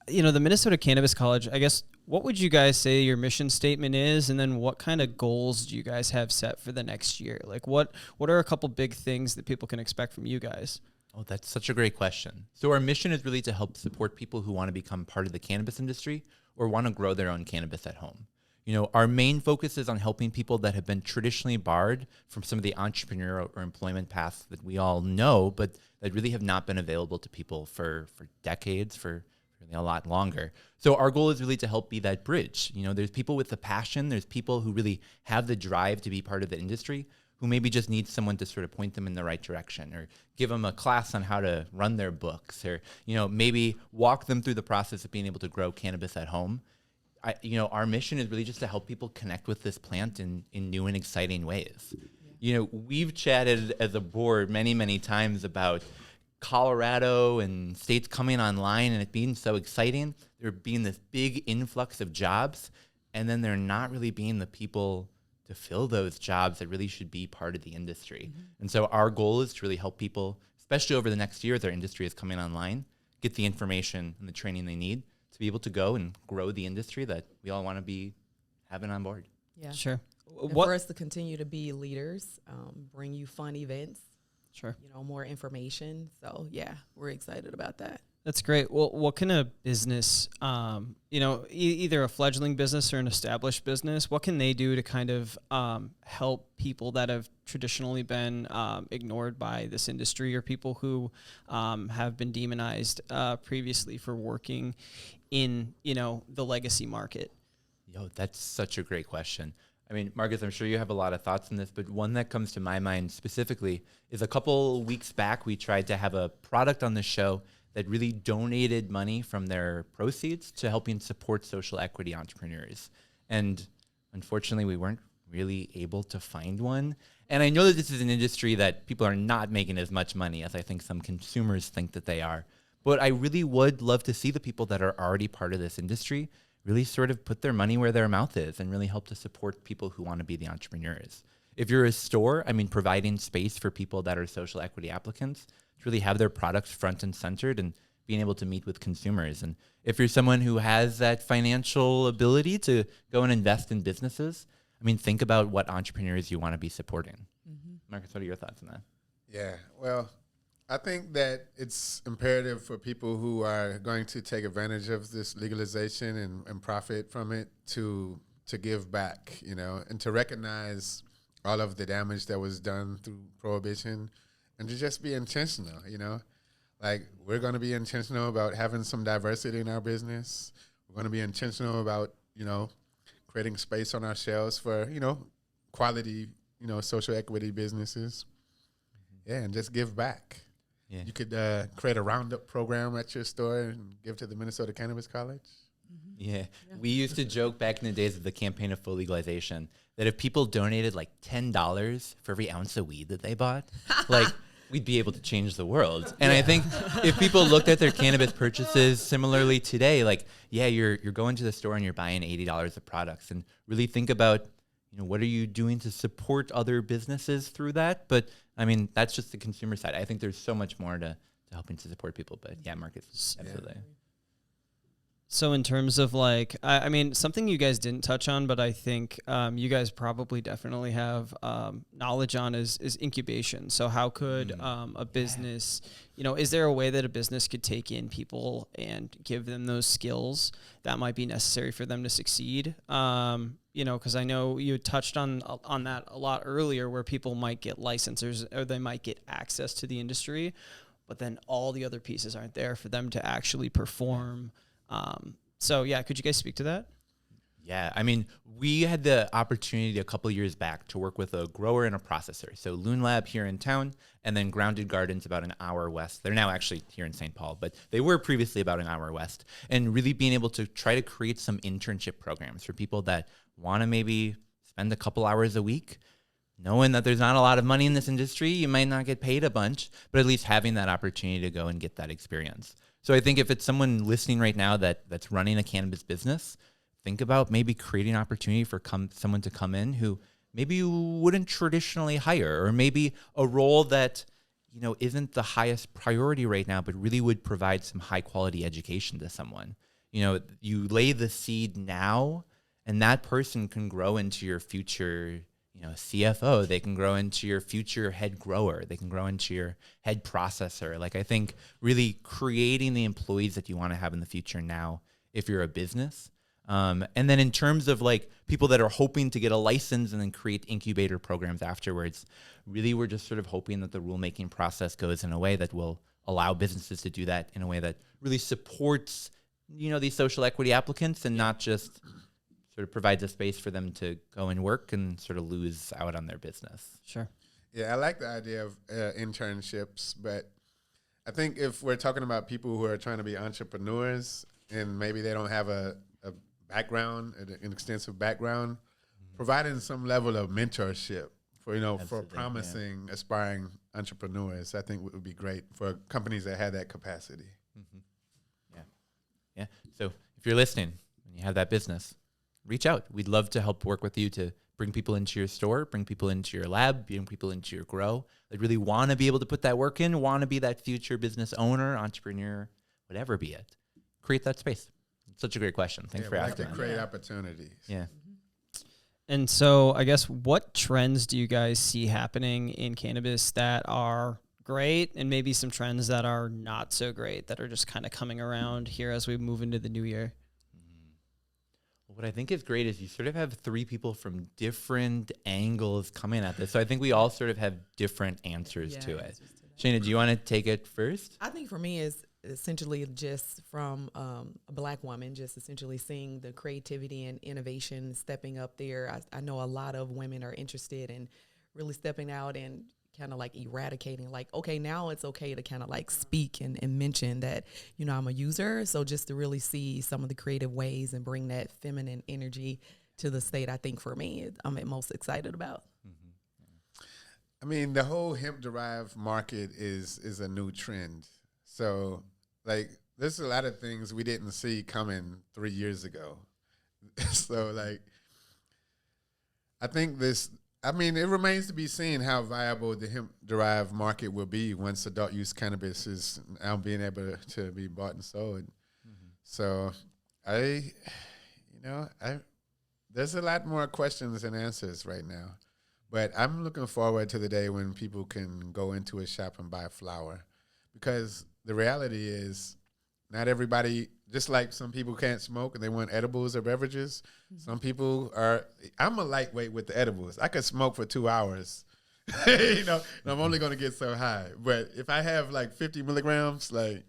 you know the Minnesota Cannabis College, I guess what would you guys say your mission statement is, and then what kind of goals do you guys have set for the next year? Like what are a couple big things that people can expect from you guys? Oh, that's such a great question. So our mission is really to help support people who want to become part of the cannabis industry or want to grow their own cannabis at home. You know, our main focus is on helping people that have been traditionally barred from some of the entrepreneurial or employment paths that we all know, but that really have not been available to people for decades, for really a lot longer. So our goal is really to help be that bridge. You know, there's people with the passion, there's people who really have the drive to be part of the industry, who maybe just need someone to sort of point them in the right direction, or give them a class on how to run their books, or, you know, maybe walk them through the process of being able to grow cannabis at home. Our mission is really just to help people connect with this plant in new and exciting ways. You know, we've chatted as a board many, many times about Colorado and states coming online and it being so exciting. There being this big influx of jobs, and then there not really being the people to fill those jobs that really should be part of the industry. And so our goal is to really help people, especially over the next year as our industry is coming online, get the information and the training they need to be able to go and grow the industry that we all want to be having on board. Yeah. Sure. And for us to continue to be leaders, bring you fun events, Sure. you know, more information. So yeah, we're excited about that. That's great. Well, what can a business, either a fledgling business or an established business, what can they do to kind of help people that have traditionally been ignored by this industry, or people who have been demonized previously for working in, the legacy market? Yo, that's such a great question. I mean, Marcus, I'm sure you have a lot of thoughts on this, but one that comes to my mind specifically is a couple weeks back, we tried to have a product on the show that really donated money from their proceeds to helping support social equity entrepreneurs. And unfortunately, we weren't really able to find one. And I know that this is an industry that people are not making as much money as I think some consumers think that they are. But I really would love to see the people that are already part of this industry really sort of put their money where their mouth is and really help to support people who want to be the entrepreneurs. If you're a store, I mean, providing space for people that are social equity applicants to really have their products front and centered and being able to meet with consumers. And if you're someone who has that financial ability to go and invest in businesses, I mean, think about what entrepreneurs you want to be supporting. Marcus, what are your thoughts on that? Yeah, well, I think that it's imperative for people who are going to take advantage of this legalization and profit from it to give back, and to recognize all of the damage that was done through prohibition, and to just be intentional, Like, we're going to be intentional about having some diversity in our business. We're going to be intentional about, creating space on our shelves for, quality, social equity businesses. Yeah, and just give back. Yeah. You could create a roundup program at your store and give to the Minnesota Cannabis College. Yeah. We used to joke back in the days of the campaign of full legalization that if people donated like $10 for every ounce of weed that they bought, we'd be able to change the world. And I think if people looked at their cannabis purchases similarly today, you're going to the store and you're buying $80 of products, and really think about, what are you doing to support other businesses through that? But I mean, that's just the consumer side. I think there's so much more to helping to support people. But yeah, Marcus, absolutely. So in terms of something you guys didn't touch on, but I think you guys probably definitely have knowledge on is incubation. So how could a business, is there a way that a business could take in people and give them those skills that might be necessary for them to succeed? Because I know you touched on that a lot earlier, where people might get licensors or they might get access to the industry, but then all the other pieces aren't there for them to actually perform. Could you guys speak to that? Yeah, I mean, we had the opportunity a couple years back to work with a grower and a processor. So Loon Lab here in town, and then Grounded Gardens about an hour west. They're now actually here in St. Paul, but they were previously about an hour west. And really being able to try to create some internship programs for people that want to maybe spend a couple hours a week, knowing that there's not a lot of money in this industry. You might not get paid a bunch, but at least having that opportunity to go and get that experience. So I think if it's someone listening right now that's running a cannabis business, think about maybe creating an opportunity for someone to come in who maybe you wouldn't traditionally hire, or maybe a role that, isn't the highest priority right now, but really would provide some high quality education to someone. You lay the seed now, and that person can grow into your future CFO, they can grow into your future head grower, they can grow into your head processor. I think really creating the employees that you want to have in the future now, if you're a business. And then in terms of people that are hoping to get a license and then create incubator programs afterwards, really we're just sort of hoping that the rulemaking process goes in a way that will allow businesses to do that in a way that really supports these social equity applicants and not just sort of provides a space for them to go and work and sort of lose out on their business. Sure. Yeah, I like the idea of internships, but I think if we're talking about people who are trying to be entrepreneurs and maybe they don't have a background, an extensive background, providing some level of mentorship for promising, aspiring entrepreneurs, I think would be great for companies that have that capacity. Yeah. So if you're listening and you have that business, reach out. We'd love to help work with you to bring people into your store, bring people into your lab, bring people into your grow. They really want to be able to put that work in, want to be that future business owner, entrepreneur, whatever be it. Create that space. It's such a great question. Thanks for asking. Like to create opportunities. Yeah. And so I guess what trends do you guys see happening in cannabis that are great and maybe some trends that are not so great that are just kind of coming around here as we move into the new year? What I think is great is you sort of have three people from different angles coming at this. So I think we all sort of have different answers to it. Shayna, do you want to take it first? I think for me is essentially just from a Black woman, just essentially seeing the creativity and innovation stepping up there. I know a lot of women are interested in really stepping out and kind of like eradicating, like, okay, now it's okay to kind of like speak and mention that, I'm a user. So just to really see some of the creative ways and bring that feminine energy to the state, I think for me, I'm most excited about. I mean, the whole hemp-derived market is a new trend. So, like, there's a lot of things we didn't see coming 3 years ago. So, like, I think it remains to be seen how viable the hemp-derived market will be once adult use cannabis is now being able to be bought and sold. So, there's a lot more questions than answers right now. But I'm looking forward to the day when people can go into a shop and buy flower. Because the reality is not everybody, just like some people can't smoke and they want edibles or beverages, some people I'm a lightweight with the edibles. I could smoke for 2 hours, and I'm only going to get so high. But if I have like 50 milligrams, like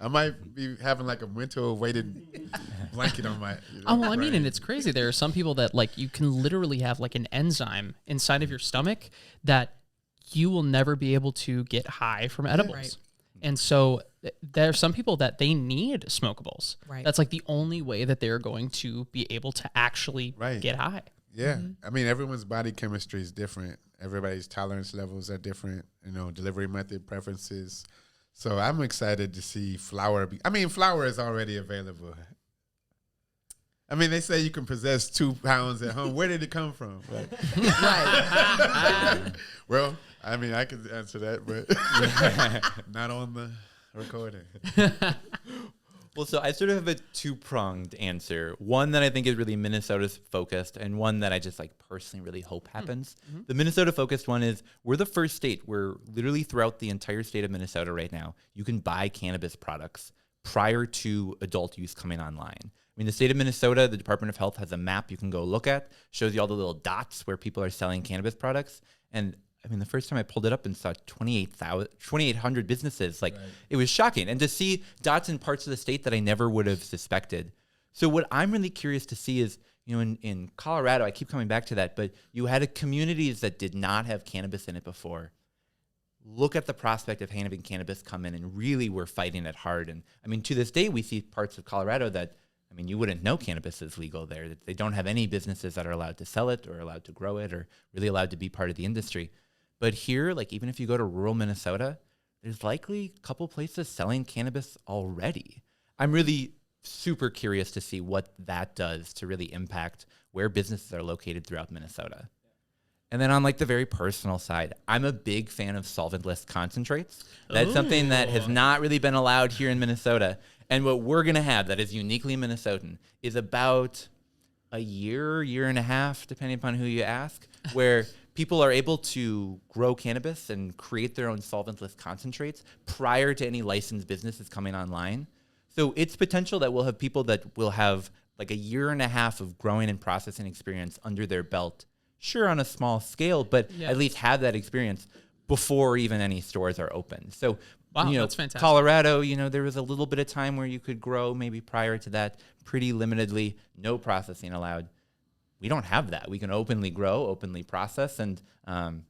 I might be having like a winter weighted blanket on my. I mean, and it's crazy. There are some people that like you can literally have like an enzyme inside of your stomach that you will never be able to get high from edibles. Right. And so there are some people that they need smokables. Right. That's like the only way that they're going to be able to actually get high. Yeah. I mean, everyone's body chemistry is different. Everybody's tolerance levels are different, delivery method preferences. So I'm excited to see flower. Flower is already available. I mean, they say you can possess 2 pounds at home. Where did it come from? Like, well, I could answer that, but not on the recording. Well, so I sort of have a two-pronged answer. One that I think is really Minnesota focused, and one that I just like personally really hope happens. The Minnesota focused one is we're the first state where literally throughout the entire state of Minnesota right now, you can buy cannabis products prior to adult use coming online. I mean, the state of Minnesota, the Department of Health has a map you can go look at, shows you all the little dots where people are selling cannabis products. And the first time I pulled it up and saw 2,800 businesses, It was shocking. And to see dots in parts of the state that I never would have suspected. So what I'm really curious to see is, in Colorado, I keep coming back to that, but you had communities that did not have cannabis in it before. Look at the prospect of having cannabis come in and really we're fighting it hard. And to this day, we see parts of Colorado that, you wouldn't know cannabis is legal there. They don't have any businesses that are allowed to sell it or allowed to grow it or really allowed to be part of the industry. But here, even if you go to rural Minnesota, there's likely a couple places selling cannabis already. I'm really super curious to see what that does to really impact where businesses are located throughout Minnesota. And then on the very personal side, I'm a big fan of solventless concentrates. That's something that has not really been allowed here in Minnesota. And what we're going to have that is uniquely Minnesotan is about a year and a half, depending upon who you ask, where people are able to grow cannabis and create their own solventless concentrates prior to any licensed businesses coming online. So it's potential that we'll have people that will have a year and a half of growing and processing experience under their belt. Sure, on a small scale, but at least have that experience before even any stores are open. So Wow, You know, that's fantastic. Colorado, you know, there was a little bit of time where you could grow, maybe prior to that, pretty limitedly, no processing allowed. We don't have that. We can openly grow, openly process, and I mean,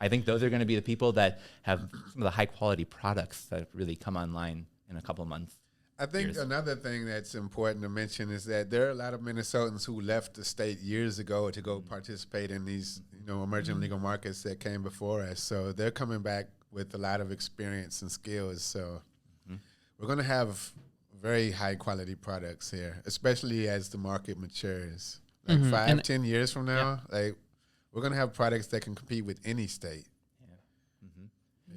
I think those are going to be the people that have some of the high quality products that really come online in a couple of months. I think another thing that's important to mention is that there are a lot of Minnesotans who left the state years ago to go participate in these, you know, emerging legal markets that came before us. So they're coming back with a lot of experience and skills. So we're going to have very high quality products here, especially as the market matures. Like 5-10 years from now, like we're going to have products that can compete with any state.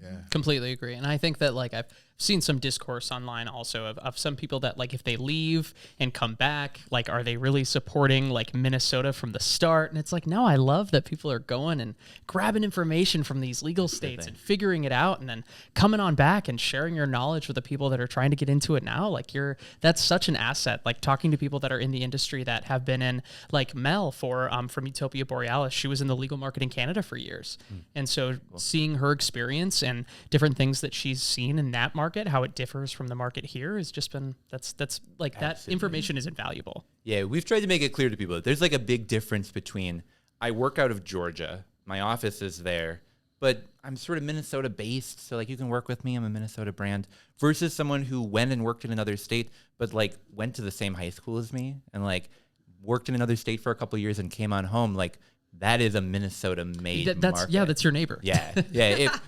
Yeah. Completely agree. And I think that like I've seen some discourse online also of some people that like if they leave and come back, like are they really supporting like Minnesota from the start? And it's like, no, I love that people are going and grabbing information from these legal states and figuring it out and then coming on back and sharing your knowledge with the people that are trying to get into it now. Like that's such an asset. Like talking to people that are in the industry that have been in, like Mel from Utopia Borealis, she was in the legal market in Canada for years. And so seeing her experience and different things that she's seen in that market, how it differs from the market here has just been, that's like that information is invaluable. Yeah, we've tried to make it clear to people that there's like a big difference between I work out of Georgia, my office is there, but I'm sort of Minnesota based, so like you can work with me, I'm a Minnesota brand, versus someone who went and worked in another state, but like went to the same high school as me and like worked in another state for a couple of years and came on home. Like that is a Minnesota-made market. Yeah, that's your neighbor. Yeah.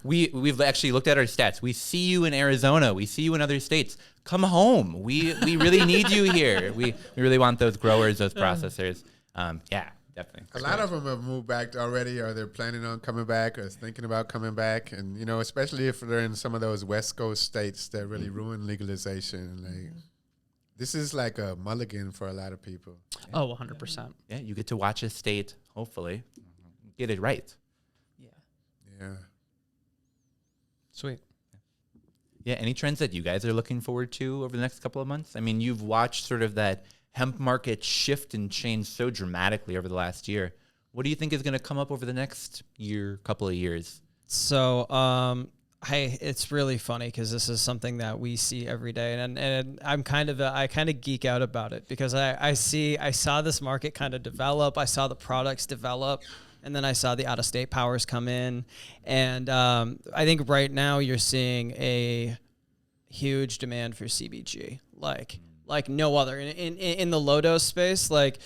We've actually looked at our stats. We see you in Arizona. We see you in other states. Come home. We really need you here. We really want those growers, those processors. Yeah, definitely. A lot of them have moved back already, or they're planning on coming back, or thinking about coming back. And you know, especially if they're in some of those West Coast states that really ruin legalization. Like this is like a mulligan for a lot of people. Oh, 100%. Yeah, you get to watch a state, hopefully, get it right. Yeah. Sweet. Yeah, any trends that you guys are looking forward to over the next couple of months? I mean, you've watched sort of that hemp market shift and change so dramatically over the last year. What do you think is going to come up over the next year, couple of years? So, hey, it's really funny because this is something that we see every day, and I kind of geek out about it because I saw this market kind of develop, I saw the products develop, and then I saw the out-of-state powers come in, and I think right now you're seeing a huge demand for CBG, like no other in the low dose space, like.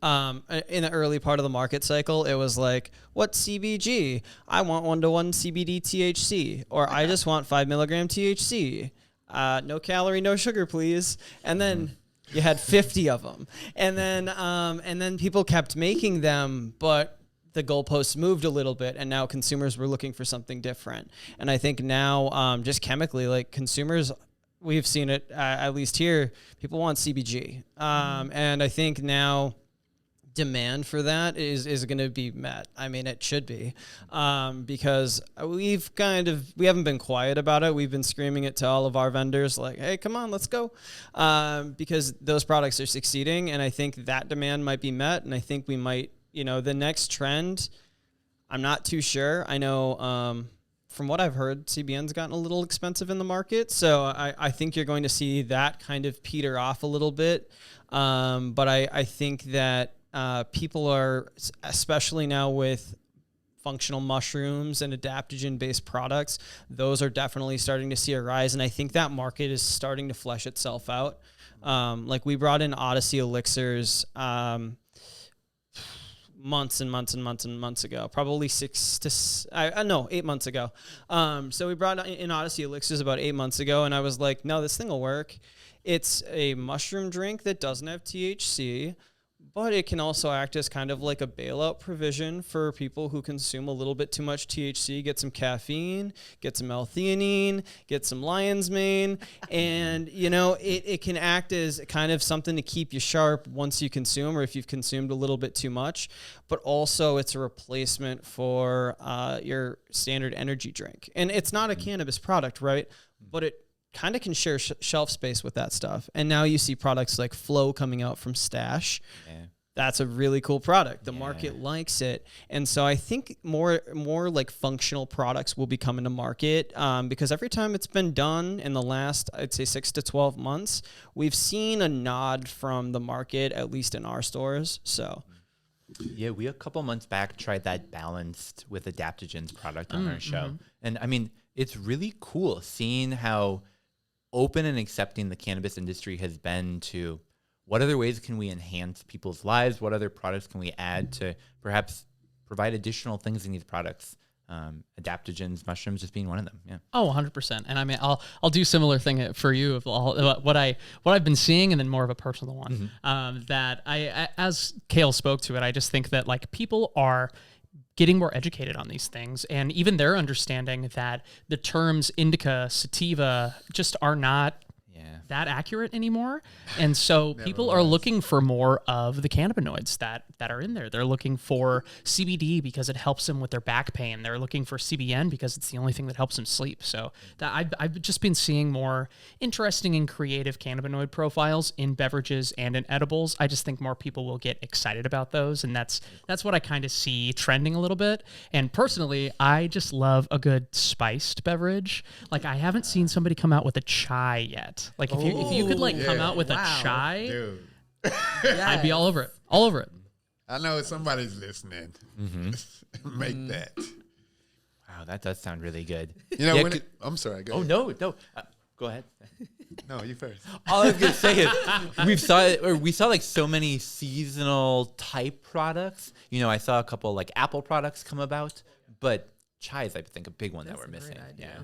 In the early part of the market cycle, it was like, what CBG? I want 1-to-1 CBD THC, or I just want 5 milligram THC. No calorie, no sugar, please. And then you had 50 of them. And then people kept making them, but the goalposts moved a little bit, and now consumers were looking for something different. And I think now, just chemically, like consumers, we've seen it, at least here, people want CBG. And I think now demand for that is going to be met. I mean, it should be, because we haven't been quiet about it. We've been screaming it to all of our vendors like, hey, come on, let's go. Because those products are succeeding. And I think that demand might be met. And I think we might, the next trend, I'm not too sure. I know, from what I've heard, CBN's gotten a little expensive in the market. So I think you're going to see that kind of peter off a little bit. But I think that, people are, especially now with functional mushrooms and adaptogen-based products, those are definitely starting to see a rise, and I think that market is starting to flesh itself out. Like we brought in Odyssey elixirs months and months and months and months ago, probably 8 months ago. So we brought in Odyssey elixirs about 8 months ago, and I was like, no, this thing will work. It's a mushroom drink that doesn't have THC, but it can also act as kind of like a bailout provision for people who consume a little bit too much THC, get some caffeine, get some L-theanine, get some lion's mane, and, it can act as kind of something to keep you sharp once you consume or if you've consumed a little bit too much, but also it's a replacement for your standard energy drink. And it's not a cannabis product, right? But it kind of can share shelf space with that stuff. And now you see products like Flow coming out from Stash. that's a really cool product. The market likes it. And so I think more like functional products will be coming to market because every time it's been done in the last, I'd say 6 to 12 months, we've seen a nod from the market, at least in our stores. So yeah, we a couple months back tried that balanced with adaptogens product on our show. And I mean, it's really cool seeing how open and accepting the cannabis industry has been to what other ways can we enhance people's lives? What other products can we add to perhaps provide additional things in these products? Adaptogens, mushrooms, just being one of them. Yeah. Oh, 100%. And I mean, I'll do similar thing for you of what I've been seeing, and then more of a personal one. That I, as Cayle spoke to it, I just think that like people are getting more educated on these things, and even they're understanding that the terms indica, sativa just are not that accurate anymore. And so people are looking for more of the cannabinoids that are in there. They're looking for CBD because it helps them with their back pain. They're looking for CBN because it's the only thing that helps them sleep. So that I've just been seeing more interesting and creative cannabinoid profiles in beverages and in edibles. I just think more people will get excited about those. And that's what I kind of see trending a little bit. And personally, I just love a good spiced beverage. Like I haven't seen somebody come out with a chai yet. Like if you could like come out with a chai, Dude. I'd be all over it. All over it. I know somebody's listening. Make that. Wow, that does sound really good. You know, Yeah, when I'm sorry. Go Oh, ahead. no. Go ahead. No, you first. All I was going to say is we saw like so many seasonal type products. You know, I saw a couple like Apple products come about, but chai is, I think, a big one that we're missing. Yeah.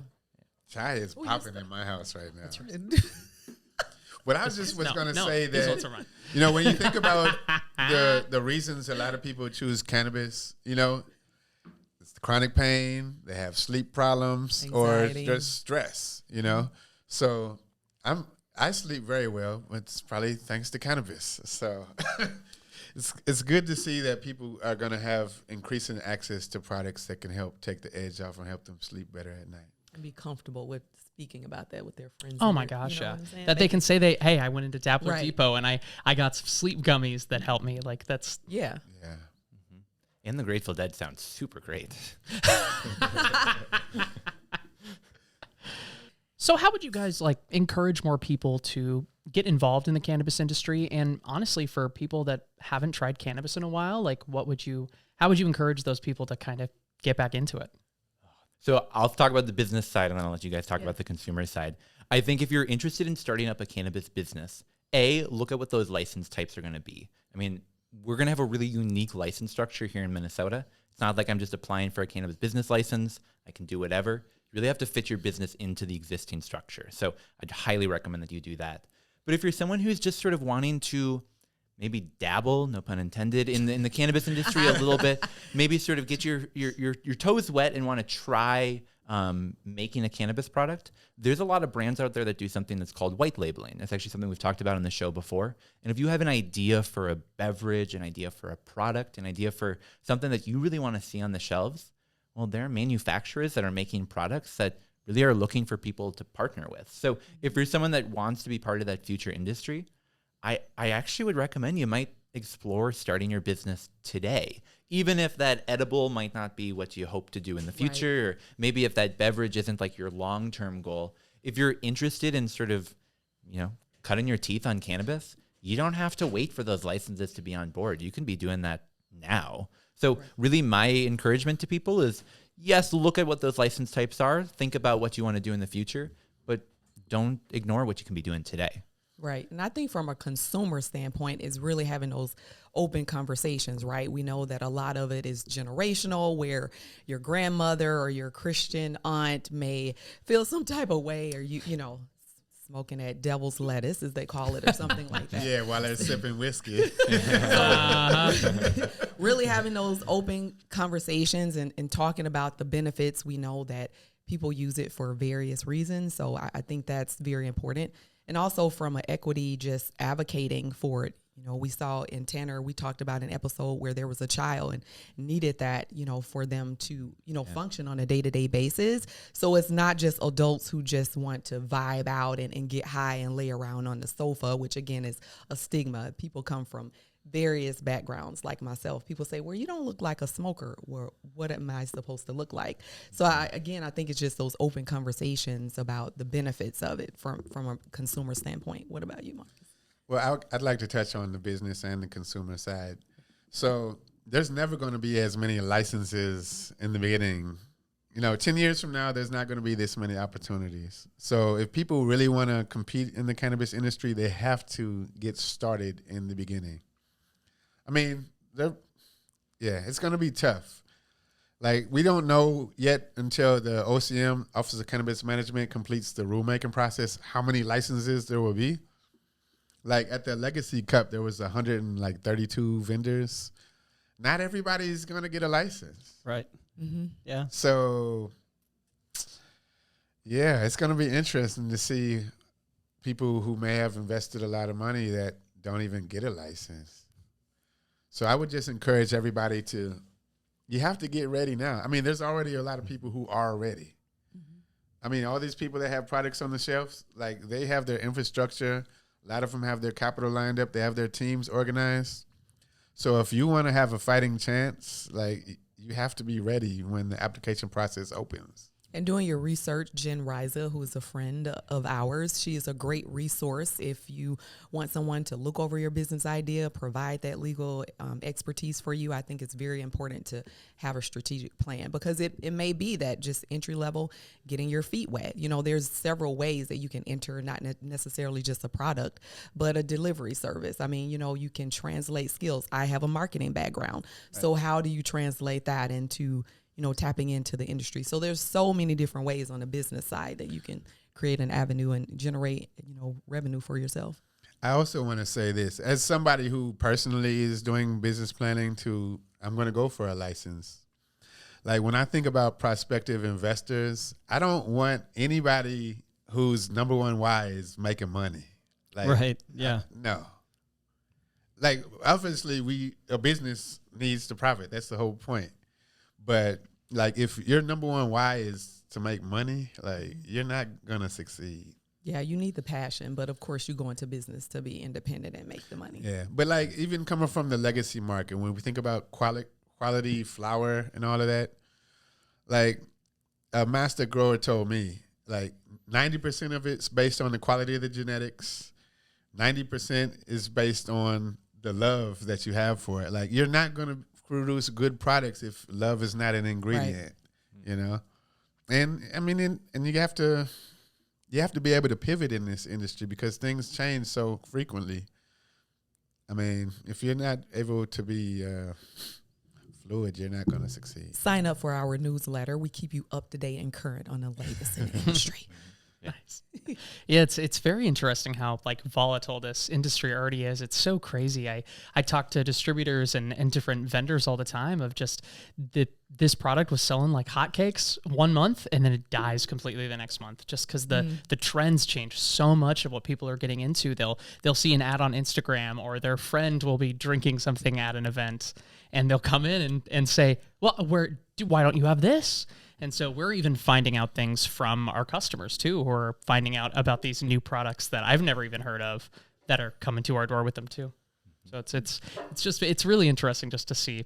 Chai is popping in my house right now. But I was going to say that, you know, when you think about the reasons a lot of people choose cannabis, you know, it's the chronic pain, they have sleep problems, Anxiety. or just stress, you know. So I sleep very well. It's probably thanks to cannabis. So it's good to see that people are going to have increasing access to products that can help take the edge off and help them sleep better at night. And be comfortable with speaking about that with their friends. Oh and my their- gosh, you know yeah. what I'm saying? That they can say hey, I went into Dabbler Right. Depot and I got some sleep gummies that helped me. Like that's Yeah. Yeah. And the Grateful Dead sounds super great. So how would you guys like encourage more people to get involved in the cannabis industry? And honestly, for people that haven't tried cannabis in a while, like how would you encourage those people to kind of get back into it? So I'll talk about the business side, and then I'll let you guys talk about the consumer side. I think if you're interested in starting up a cannabis business, look at what those license types are going to be. I mean, we're going to have a really unique license structure here in Minnesota. It's not like I'm just applying for a cannabis business license. I can do whatever. You really have to fit your business into the existing structure. So I'd highly recommend that you do that. But if you're someone who's just sort of wanting to maybe dabble, no pun intended, in the cannabis industry a little bit, maybe sort of get your toes wet and want to try making a cannabis product, there's a lot of brands out there that do something that's called white labeling. That's actually something we've talked about on the show before. And if you have an idea for a beverage, an idea for a product, an idea for something that you really want to see on the shelves, well, there are manufacturers that are making products that really are looking for people to partner with. So if you're someone that wants to be part of that future industry, I actually would recommend you might explore starting your business today, even if that edible might not be what you hope to do in the future, or maybe if that beverage isn't like your long-term goal. If you're interested in sort of, you know, cutting your teeth on cannabis, you don't have to wait for those licenses to be on board. You can be doing that now. So really my encouragement to people is, yes, look at what those license types are. Think about what you want to do in the future, but don't ignore what you can be doing today. Right. And I think from a consumer standpoint is really having those open conversations, right? We know that a lot of it is generational, where your grandmother or your Christian aunt may feel some type of way, or you know, smoking that devil's lettuce, as they call it, or something like that. Yeah, while they're sipping whiskey. Really having those open conversations and talking about the benefits. We know that people use it for various reasons. So I think that's very important. And also from an equity, just advocating for it. You know, we saw in Tanner, we talked about an episode where there was a child and needed that, you know, for them to, you know, function on a day-to-day basis. So it's not just adults who just want to vibe out and get high and lay around on the sofa, which again is a stigma. People come from various backgrounds like myself. People say, well, you don't look like a smoker. Well, what am I supposed to look like? So I think it's just those open conversations about the benefits of it from a consumer standpoint. What about you, Marcus? Well, I'd like to touch on the business and the consumer side. So there's never going to be as many licenses in the beginning. You know, 10 years from now, there's not going to be this many opportunities. So if people really want to compete in the cannabis industry, they have to get started in the beginning. I mean, it's going to be tough. Like, we don't know yet until the OCM, Office of Cannabis Management, completes the rulemaking process how many licenses there will be. Like, at the Legacy Cup, there was 132 vendors. Not everybody's going to get a license. Right. Mm-hmm. Yeah. So, yeah, it's going to be interesting to see people who may have invested a lot of money that don't even get a license. So I would just encourage everybody you have to get ready now. I mean, there's already a lot of people who are ready. Mm-hmm. I mean, all these people that have products on the shelves, like, they have their infrastructure. A lot of them have their capital lined up. They have their teams organized. So if you want to have a fighting chance, like, you have to be ready when the application process opens. And doing your research, Jen Riza, who is a friend of ours, she is a great resource if you want someone to look over your business idea, provide that legal expertise for you. I think it's very important to have a strategic plan, because it may be that just entry level, getting your feet wet. You know, there's several ways that you can enter, not necessarily just a product, but a delivery service. I mean, you know, you can translate skills. I have a marketing background. Right. So how do you translate that into, you know, tapping into the industry? So there's so many different ways on the business side that you can create an avenue and generate, you know, revenue for yourself. I also want to say this, as somebody who personally is doing business planning I'm going to go for a license. Like, when I think about prospective investors, I don't want anybody whose number one why is making money. Like, right. Yeah. No. Like, obviously a business needs to profit. That's the whole point. But, like, if your number one why is to make money, like, you're not going to succeed. Yeah, you need the passion, but of course you go into business to be independent and make the money. Yeah, but, like, even coming from the legacy market, when we think about quality flower and all of that, like, a master grower told me, like, 90% of it's based on the quality of the genetics. 90% is based on the love that you have for it. Like, you're not going to produce good products if love is not an ingredient, right. You know? And I mean, and you have to be able to pivot in this industry because things change so frequently. I mean, if you're not able to be fluid, you're not going to succeed. Sign up for our newsletter. We keep you up to date and current on the latest in the industry. Nice. Yeah, it's very interesting how, like, volatile this industry already is. It's so crazy. I talk to distributors and different vendors all the time of just this product was selling like hotcakes 1 month and then it dies completely the next month just because the trends change so much of what people are getting into. They'll see an ad on Instagram or their friend will be drinking something at an event and they'll come in and say, well, why don't you have this? And so we're even finding out things from our customers too, who are finding out about these new products that I've never even heard of that are coming to our door with them too. So it's really interesting just to see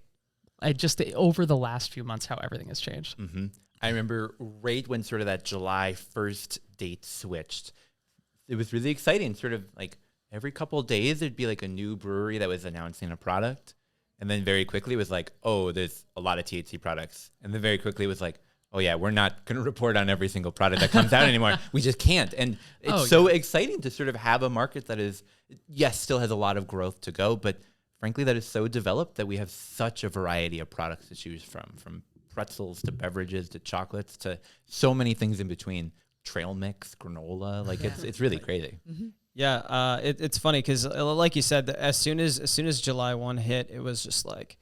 over the last few months how everything has changed. Mm-hmm. I remember right when sort of that July 1st date switched, it was really exciting. Sort of like every couple of days, there'd be like a new brewery that was announcing a product. And then very quickly it was like, oh, there's a lot of THC products. And then very quickly it was like, oh yeah, we're not going to report on every single product that comes out anymore. We just can't. And it's so exciting to sort of have a market that is, yes, still has a lot of growth to go, but frankly, that is so developed that we have such a variety of products to choose from pretzels to beverages to chocolates to so many things in between. Trail mix, granola, like it's really crazy. Mm-hmm. Yeah, it's funny because, like you said, as soon as July 1 hit, it was just like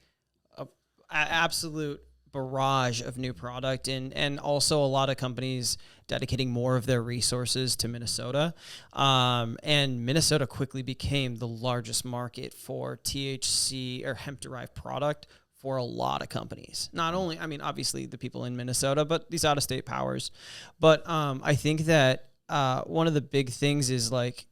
an absolute barrage of new product, and also a lot of companies dedicating more of their resources to Minnesota. And Minnesota quickly became the largest market for THC or hemp-derived product for a lot of companies. Not only, I mean, obviously the people in Minnesota, but these out-of-state powers. But I think that one of the big things is like,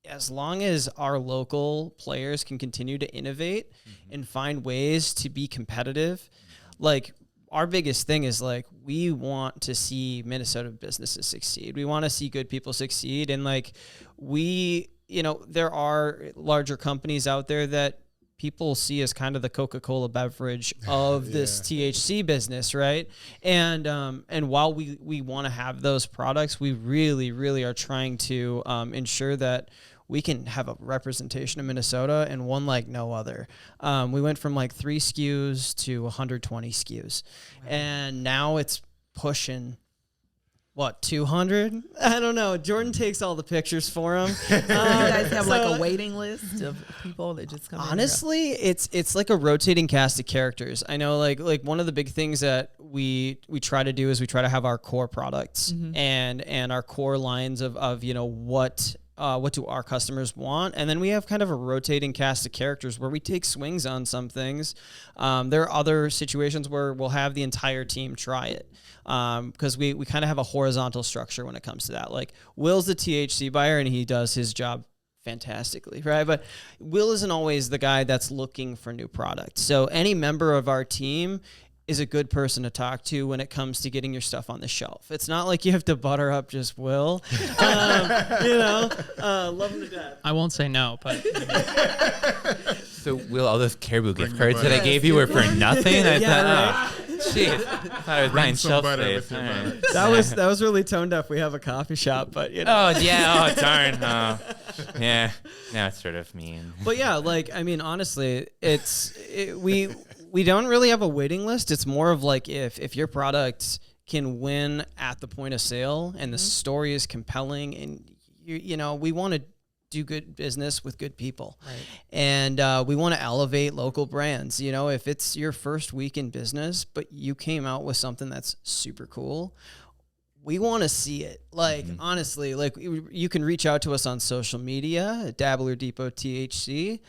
as long as our local players can continue to innovate and find ways to be competitive, like our biggest thing is like, we want to see Minnesota businesses succeed. We want to see good people succeed. And like there are larger companies out there that people see as kind of the Coca-Cola beverage of this THC business, right? And while we want to have those products, we really, really are trying to ensure that we can have a representation of Minnesota and one like no other. We went from like 3 SKUs to 120 SKUs. Wow. And now it's pushing, 200? I don't know. Jordan takes all the pictures for him. You guys have like a waiting list of people that just come honestly, it's like a rotating cast of characters. I know like one of the big things that we try to do is we try to have our core products and our core lines of what do our customers want? And then we have kind of a rotating cast of characters where we take swings on some things. There are other situations where we'll have the entire team try it because we kind of have a horizontal structure when it comes to that. Like Will's the THC buyer and he does his job fantastically, right? But Will isn't always the guy that's looking for new products. So any member of our team is a good person to talk to when it comes to getting your stuff on the shelf. It's not like you have to butter up just Will. Love him to death. I won't say no, but So Will, all those Caribou gift cards that I gave you were for nothing? I thought, jeez, I thought I was buying shelf space. Right. That was really tone deaf. We have a coffee shop, but Oh yeah, darn. Yeah, now it's sort of mean. But yeah, like I mean, honestly, we don't really have a waiting list. It's more of like if your product can win at the point of sale and the story is compelling and we want to do good business with good people. Right. And we want to elevate local brands. If it's your first week in business, but you came out with something that's super cool, we want to see it. Like, honestly, like you can reach out to us on social media at Dabbler Depot THC.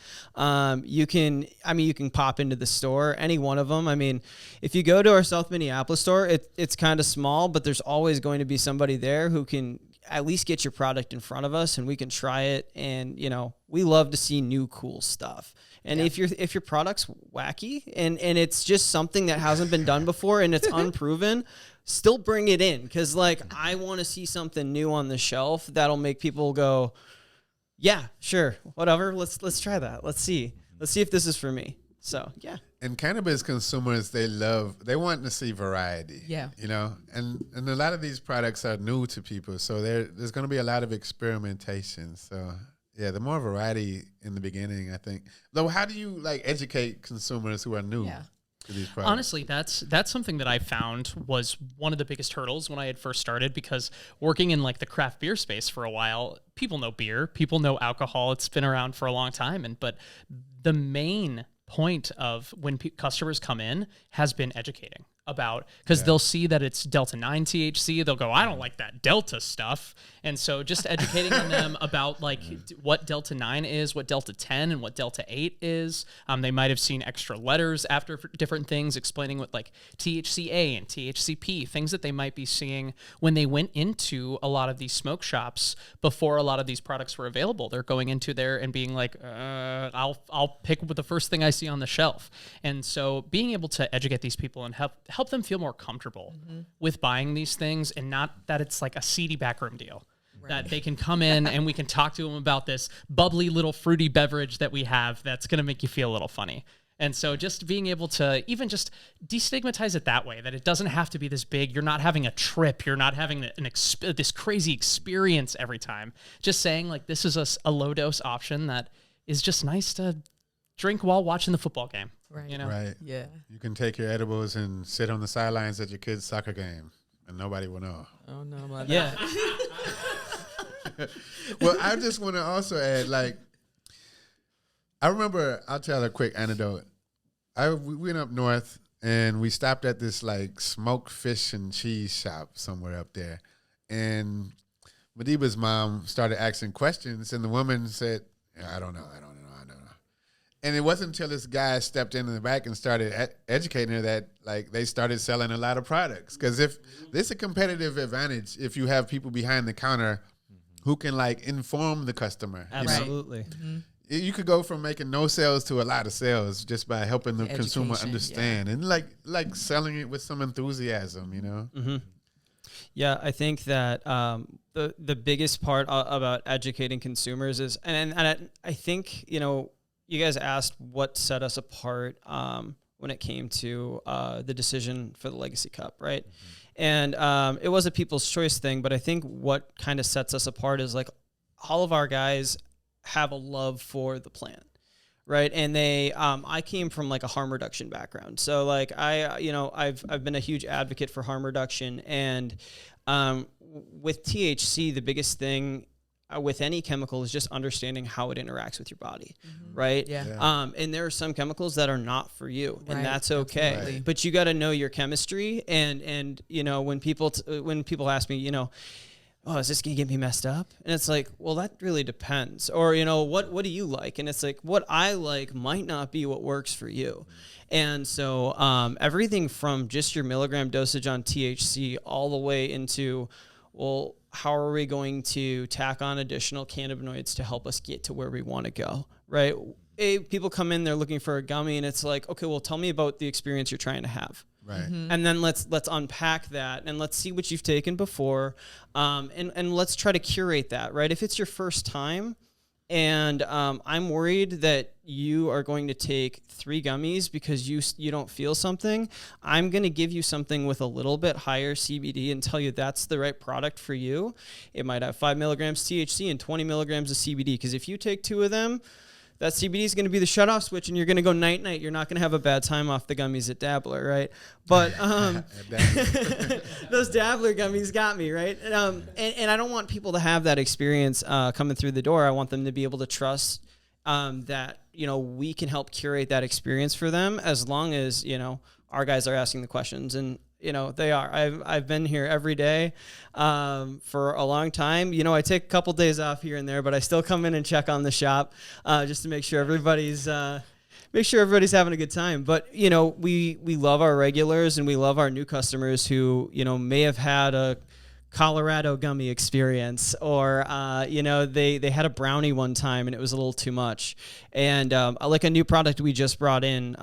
You can pop into the store, any one of them. I mean, if you go to our South Minneapolis store, it's kind of small, but there's always going to be somebody there who can at least get your product in front of us and we can try it. And, we love to see new cool stuff. And if your product's wacky and it's just something that hasn't been done before and it's unproven, still bring it in. Cause like, I want to see something new on the shelf that'll make people go, yeah, sure. Whatever. Let's try that. Let's see if this is for me. So, yeah. And cannabis consumers, they want to see variety. Yeah. And a lot of these products are new to people. So there's going to be a lot of experimentation. So yeah, the more variety in the beginning, I think. Though, how do you like educate consumers who are new to these products? Honestly, that's something that I found was one of the biggest hurdles when I had first started, because working in like the craft beer space for a while, people know beer, people know alcohol. It's been around for a long time. But the main point of when customers come in has been educating about, because they'll see that it's Delta 9 THC. They'll go, I don't like that Delta stuff. And so just educating them about like what Delta 9 is, what Delta 10 and what Delta 8 is. They might have seen extra letters after different things, explaining what like THCA and THCP, things that they might be seeing when they went into a lot of these smoke shops before a lot of these products were available. They're going into there and being like, I'll pick with the first thing I see on the shelf. And so being able to educate these people and help them feel more comfortable with buying these things, and not that it's like a seedy backroom deal. Right. That they can come in and we can talk to them about this bubbly little fruity beverage that we have that's going to make you feel a little funny. And so just being able to even just destigmatize it that way, that it doesn't have to be this big. You're not having a trip. You're not having this crazy experience every time. Just saying like, this is a low dose option that is just nice to drink while watching the football game. Right. Right. Yeah. You can take your edibles and sit on the sidelines at your kid's soccer game and nobody will know. Oh, no. Yeah. Well, I just want to also add, like, I remember, I'll tell a quick anecdote. We went up north and we stopped at this like smoked fish and cheese shop somewhere up there. And Madiba's mom started asking questions, and the woman said, I don't know. And it wasn't until this guy stepped in the back and started educating her that like they started selling a lot of products. Because if there's a competitive advantage if you have people behind the counter who can like inform the customer. Absolutely. You could go from making no sales to a lot of sales just by helping the consumer understand and like selling it with some enthusiasm, you know? Mm-hmm. Yeah, I think that the biggest part about educating consumers is, and I think, you know, you guys asked what set us apart when it came to the decision for the Legacy Cup, right? And it was a people's choice thing, but I think what kind of sets us apart is like all of our guys have a love for the plant, right? And they, I came from like a harm reduction background, so like I've been a huge advocate for harm reduction, and with THC, the biggest thing with any chemical is just understanding how it interacts with your body, right? Yeah. And there are some chemicals that are not for you, and that's okay. Absolutely. But you got to know your chemistry, and you know when people ask me, you know, oh, is this gonna get me messed up? And it's like, well, that really depends. Or you know, what do you like? And it's like, what I like might not be what works for you. And so everything from just your milligram dosage on THC all the way into, well, how are we going to tack on additional cannabinoids to help us get to where we want to go, right? People come in, they're looking for a gummy, and it's like, okay, well, tell me about the experience you're trying to have. Right. And then let's unpack that, and let's see what you've taken before, and let's try to curate that, right? If it's your first time, and I'm worried that you are going to take 3 gummies because you don't feel something, I'm going to give you something with a little bit higher CBD and tell you that's the right product for you. It might have 5 milligrams THC and 20 milligrams of CBD, because if you take 2 of them, that CBD is going to be the shutoff switch, and you're going to go night-night. You're not going to have a bad time off the gummies at Dabbler, right? But those Dabbler gummies got me, right? And I don't want people to have that experience coming through the door. I want them to be able to trust that, you know, we can help curate that experience for them, as long as, you know, our guys are asking the questions. And you know, they are. I've been here every day for a long time. You know, I take a couple days off here and there, but I still come in and check on the shop just to make sure everybody's having a good time. But you know, we love our regulars and we love our new customers who, you know, may have had a Colorado gummy experience, or you know, they had a brownie one time and it was a little too much. And like a new product we just brought in,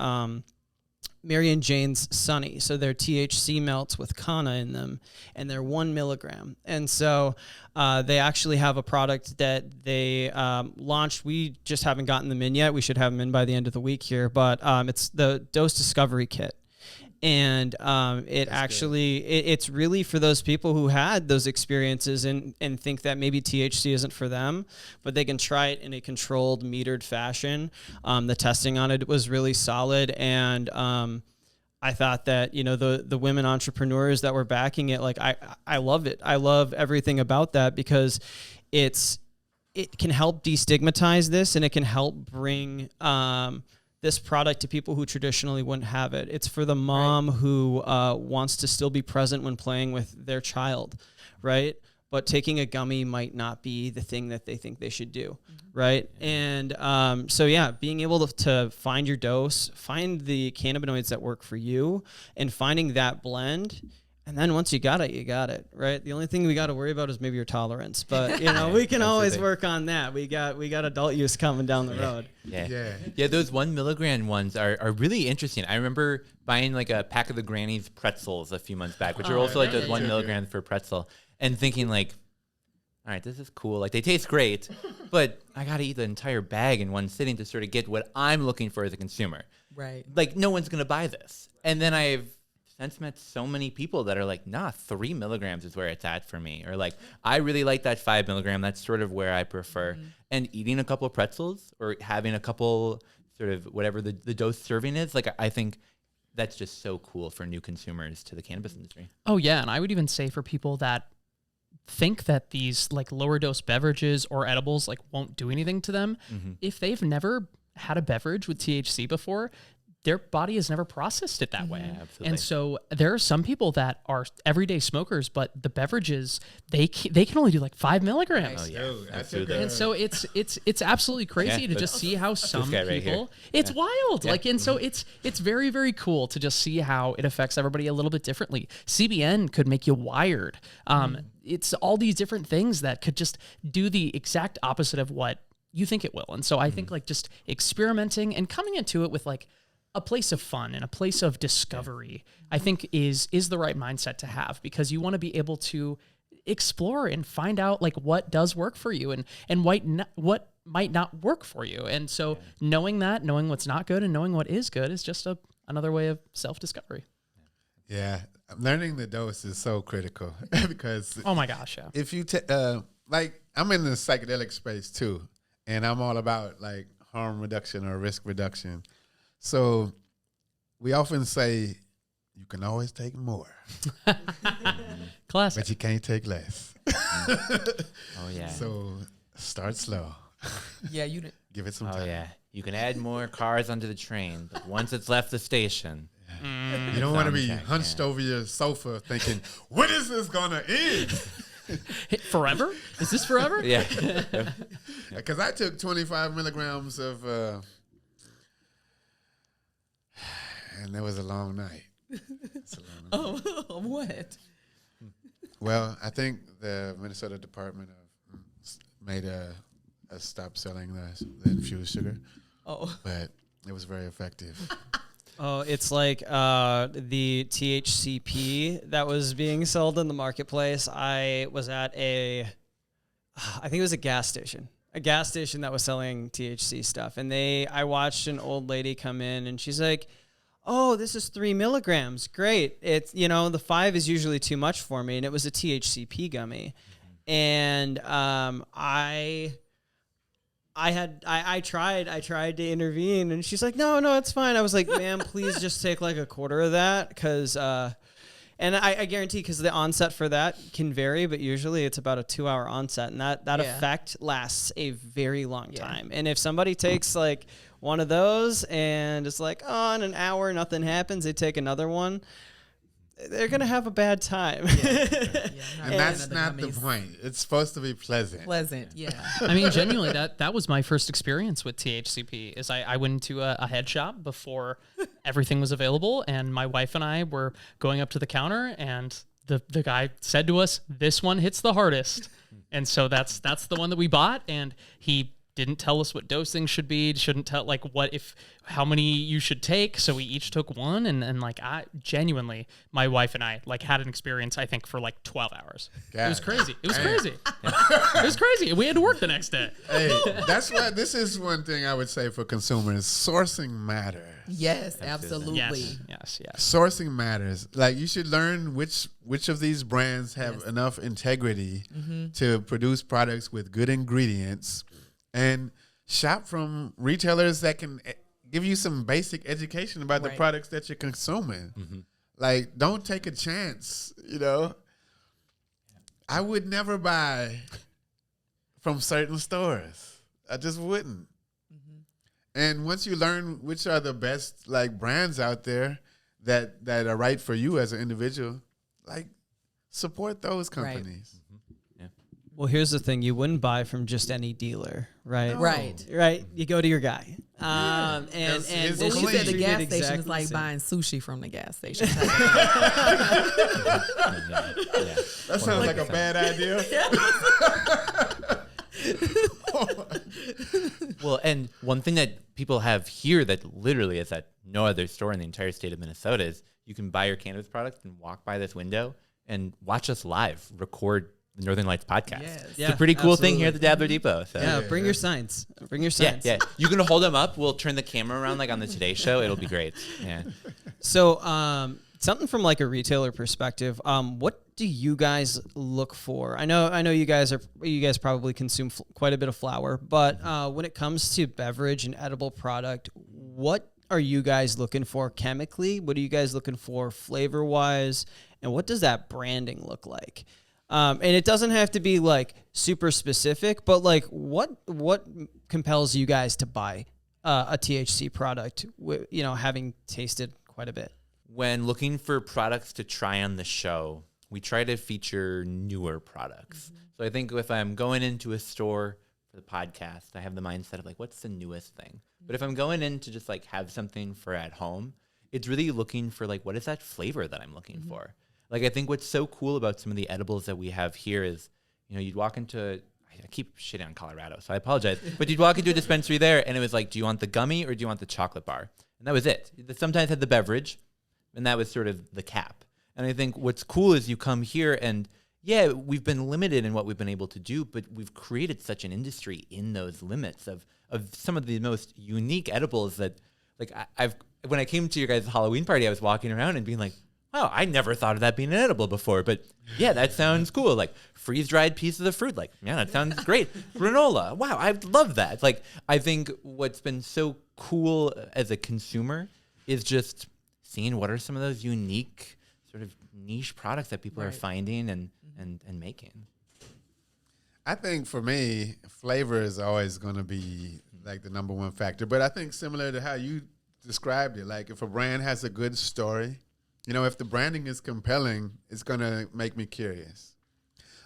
Mary and Jane's Sunny. So they're THC melts with Kana in them, and they're 1 milligram. And so they actually have a product that they launched. We just haven't gotten them in yet. We should have them in by the end of the week here. But it's the Dose Discovery Kit. And it's really for those people who had those experiences and think that maybe THC isn't for them, but they can try it in a controlled, metered fashion. The testing on it was really solid, and I thought that, you know, the women entrepreneurs that were backing it, like I love it. I love everything about that, because it can help destigmatize this, and it can help bring this product to people who traditionally wouldn't have it. It's for the mom who wants to still be present when playing with their child, right? But taking a gummy might not be the thing that they think they should do, right? And so, yeah, being able to find your dose, find the cannabinoids that work for you, and finding that blend. And then once you got it, right? The only thing we got to worry about is maybe your tolerance. But, you know, we can always work on that. We got adult use coming down the road. Yeah, those 1 milligram ones are really interesting. I remember buying like a pack of the Granny's pretzels a few months back, which are also like those 1 milligram for pretzel, and thinking like, all right, this is cool. Like, they taste great, but I got to eat the entire bag in one sitting to sort of get what I'm looking for as a consumer. Right. Like, no one's going to buy this. And then I've since met so many people that are like, nah, 3 milligrams is where it's at for me. Or like, I really like that 5 milligram. That's sort of where I prefer. And eating a couple of pretzels or having a couple sort of whatever the dose serving is, like, I think that's just so cool for new consumers to the cannabis industry. Oh, yeah. And I would even say for people that think that these like lower dose beverages or edibles like won't do anything to them, if they've never had a beverage with THC before, their body has never processed it that way. absolutely. And so there are some people that are everyday smokers, but the beverages, they can only do like 5 milligrams. Oh, yeah. Yo, I Absolutely. took And so it's absolutely crazy to just see how some guy right here. people, it's wild. Like, and so it's very, very cool to just see how it affects everybody a little bit differently. CBN could make you wired. It's all these different things that could just do the exact opposite of what you think it will. And so I think like just experimenting and coming into it with like a place of fun and a place of discovery, I think is the right mindset to have, because you want to be able to explore and find out like what does work for you and what might not work for you. And so knowing what's not good and knowing what is good is just another way of self-discovery. Yeah, learning the dose is so critical because Oh my gosh, yeah. if you like, I'm in the psychedelic space too, and I'm all about like harm reduction or risk reduction. So we often say you can always take more, Classic. but you can't take less. Oh yeah. So start slow. Yeah, you didn't. Give it some Oh time. yeah. You can add more cars onto the train, but once it's left the station, You don't want to be Sound check, hunched over your sofa thinking, when is this going to end? Forever? Is this forever? yeah. Because I took 25 milligrams of, and it was a long night. It's a long night. Oh, what? Well, I think the Minnesota Department of made a stop selling the infused sugar, Oh, but it was very effective. Oh, it's like the THCP that was being sold in the marketplace. I was at I think it was a gas station that was selling THC stuff. And I watched an old lady come in and she's like, oh, this is 3 milligrams. Great. It's, the 5 is usually too much for me. And it was a THCP gummy. And I tried to intervene, and she's like, no, it's fine. I was like, ma'am, please just take like a quarter of that, because and I guarantee, because the onset for that can vary, but usually it's about a 2-hour onset, and that effect lasts a very long time. And if somebody takes like one of those and it's like, oh, in an hour nothing happens, they take another one, they're gonna have a bad time. And that's not the point. It's supposed to be pleasant. Pleasant, yeah. I mean, genuinely, that was my first experience with THCP. Is I went into a head shop before everything was available, and my wife and I were going up to the counter, and the guy said to us, "This one hits the hardest," and so that's the one that we bought, and he didn't tell us what dosing should be, shouldn't tell like how many you should take. So we each took one, and like I genuinely, my wife and I like had an experience, I think, for like 12 hours. God. It was crazy. It was crazy. It was crazy. We had to work the next day. Hey, that's why this is one thing I would say for consumers. Sourcing matters. Yes, absolutely. Yes. Sourcing matters. Like, you should learn which of these brands have enough integrity to produce products with good ingredients, and shop from retailers that can give you some basic education about the products that you're consuming. Like, don't take a chance, I would never buy from certain stores. I just wouldn't. And once you learn which are the best like brands out there that are right for you as an individual, like, support those companies. Well, here's the thing: you wouldn't buy from just any dealer, right? No. Right. You go to your guy. And It's Well, clean. you said the treated gas station exactly is the like same. buying sushi from the gas station. That sounds like a bad idea. Well, and one thing that people have here that literally is at no other store in the entire state of Minnesota is you can buy your cannabis product and walk by this window and watch us live record the Northern Lights podcast. Yes. It's a pretty cool thing here at the Dabbler Depot. So. Yeah, bring your signs. Bring your signs. Yeah. You can hold them up. We'll turn the camera around like on the Today Show. It'll be great. Yeah. So, something from like a retailer perspective, what do you guys look for? I know you guys probably consume quite a bit of flower, but when it comes to beverage and edible product, what are you guys looking for chemically? What are you guys looking for flavor wise? And what does that branding look like? And it doesn't have to be like super specific, but like what compels you guys to buy a THC product, having tasted quite a bit? When looking for products to try on the show, we try to feature newer products. So I think if I'm going into a store for the podcast, I have the mindset of like, what's the newest thing? But if I'm going in to just like have something for at home, it's really looking for like, what is that flavor that I'm looking for? Like, I think what's so cool about some of the edibles that we have here is, you'd walk into, I keep shitting on Colorado, so I apologize, but you'd walk into a dispensary there and it was like, do you want the gummy or do you want the chocolate bar? And that was it. They sometimes had the beverage, and that was sort of the cap. And I think what's cool is you come here and, yeah, we've been limited in what we've been able to do, but we've created such an industry in those limits of some of the most unique edibles that, like, when I came to your guys' Halloween party, I was walking around and being like, wow, I never thought of that being an edible before, but yeah, that sounds cool. Like freeze-dried pieces of fruit. Like, yeah, that sounds great. Granola. Wow, I love that. Like, I think what's been so cool as a consumer is just seeing what are some of those unique sort of niche products that people are finding and making. I think for me, flavor is always going to be like the number one factor. But I think similar to how you described it, like if a brand has a good story, if the branding is compelling, it's going to make me curious.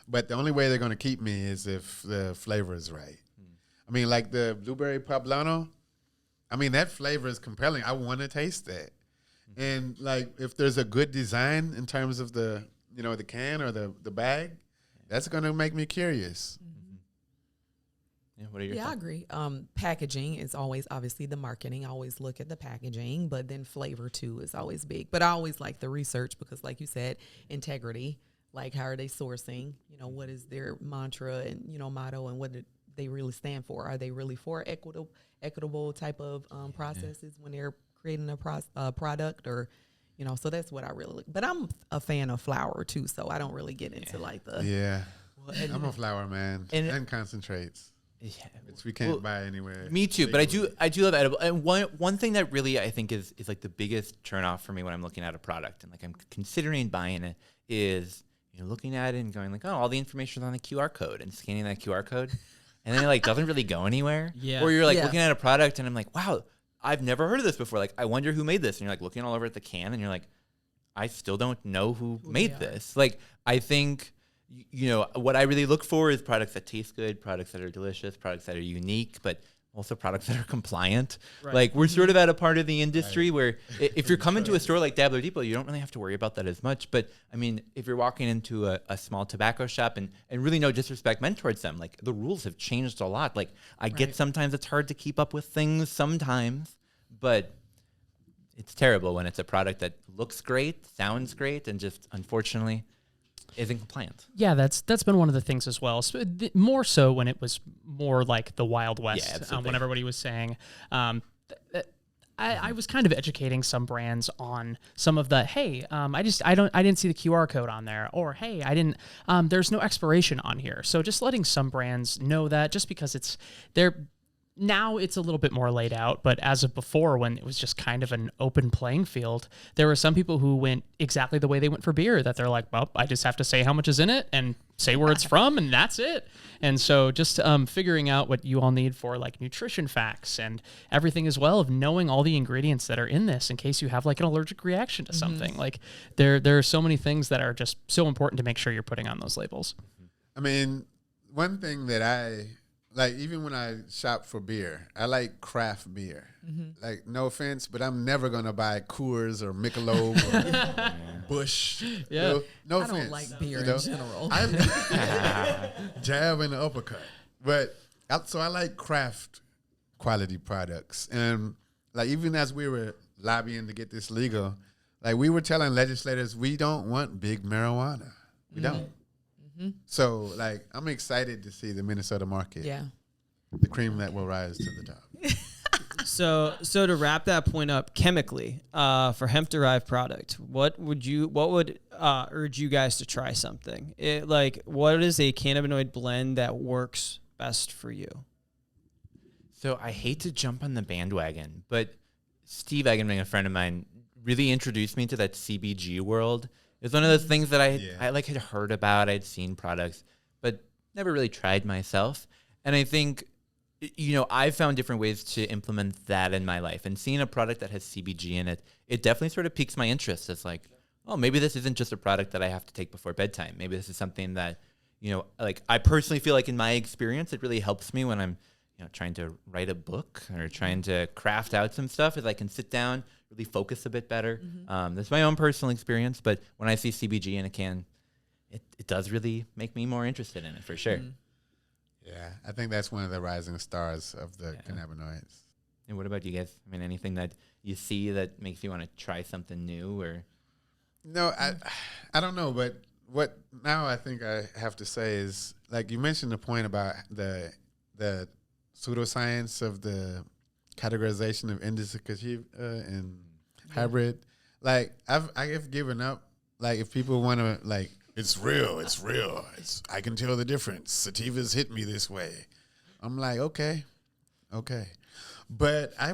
But the only way they're going to keep me is if the flavor is right. I mean, like the blueberry poblano, that flavor is compelling. I want to taste that. And like if there's a good design in terms of the can or the bag, that's going to make me curious. Yeah, what are your thoughts? I agree. Packaging is always, obviously, the marketing. I always look at the packaging, but then flavor, too, is always big. But I always like the research because, like you said, integrity. Like, how are they sourcing? What is their mantra and, motto, and what do they really stand for? Are they really for equitable type of processes when they're creating a product or, so that's what I really look. But I'm a fan of flour, too, so I don't really get into, like, the... Yeah. I'm a flour man and concentrates. Yeah, which we can't buy anywhere. Me too, but I do love edible. And one thing that really I think is like the biggest turnoff for me when I'm looking at a product and like I'm considering buying it is looking at it and going like, oh, all the information is on the QR code and scanning that QR code, and then it like doesn't really go anywhere. Yeah. Or you're like looking at a product and I'm like, wow, I've never heard of this before. Like, I wonder who made this. And you're like looking all over at the can and you're like, I still don't know who made this. Like, I think. What I really look for is products that taste good, products that are delicious, products that are unique, but also products that are compliant. Right. Like, we're sort of at a part of the industry where if you're coming to a store like Dabbler Depot, you don't really have to worry about that as much. But, if you're walking into a small tobacco shop and really no disrespect meant towards them, like, the rules have changed a lot. Like, I get sometimes it's hard to keep up with things sometimes, but it's terrible when it's a product that looks great, sounds great, and just, unfortunately, isn't compliant. Yeah, that's been one of the things as well. So more so when it was more like the Wild West, when everybody was saying. I was kind of educating some brands on some of the I didn't see the QR code on there, or hey, I didn't. There's no expiration on here, so just letting some brands know that just because now it's a little bit more laid out, but as of before, when it was just kind of an open playing field, there were some people who went exactly the way they went for beer, that they're like, well, I just have to say how much is in it and say where it's from, and that's it. And so just figuring out what you all need for like nutrition facts and everything as well, of knowing all the ingredients that are in this in case you have like an allergic reaction to something. Like there are so many things that are just so important to make sure you're putting on those labels. One thing that like, even when I shop for beer, I like craft beer. Like, no offense, but I'm never going to buy Coors or Michelob or Busch. Yeah. No I offense. don't like beer in general. Jab and the uppercut. But, so I like craft quality products. And, like, even as we were lobbying to get this legal, like, we were telling legislators, we don't want big marijuana. We don't. So, like, I'm excited to see the Minnesota market. Yeah. The cream that will rise to the top. So to wrap that point up, chemically, for hemp-derived product, what would urge you guys to try something? What is a cannabinoid blend that works best for you? So I hate to jump on the bandwagon, but Steve Eggenman, a friend of mine, really introduced me to that CBG world. It's one of those things that I had heard about. I'd seen products, but never really tried myself. And I think I've found different ways to implement that in my life, and seeing a product that has CBG in it, it definitely sort of piques my interest. It's like, oh, maybe this isn't just a product that I have to take before bedtime. Maybe this is something that, like I personally feel like in my experience, it really helps me when I'm, trying to write a book or trying to craft out some stuff, is I can sit down, really focus a bit better. That's my own personal experience, but when I see CBG in a can, it does really make me more interested in it for sure. Yeah, I think that's one of the rising stars of the cannabinoids. And what about you guys? I mean, anything that you see that makes you want to try something new, or? No, I don't know, but what now I think I have to say is, like you mentioned the point about the pseudoscience of the categorization of indica and hybrid. Like I've given up. Like if people want to like, it's real. I can tell the difference. Sativas hit me this way. I'm like, okay. But I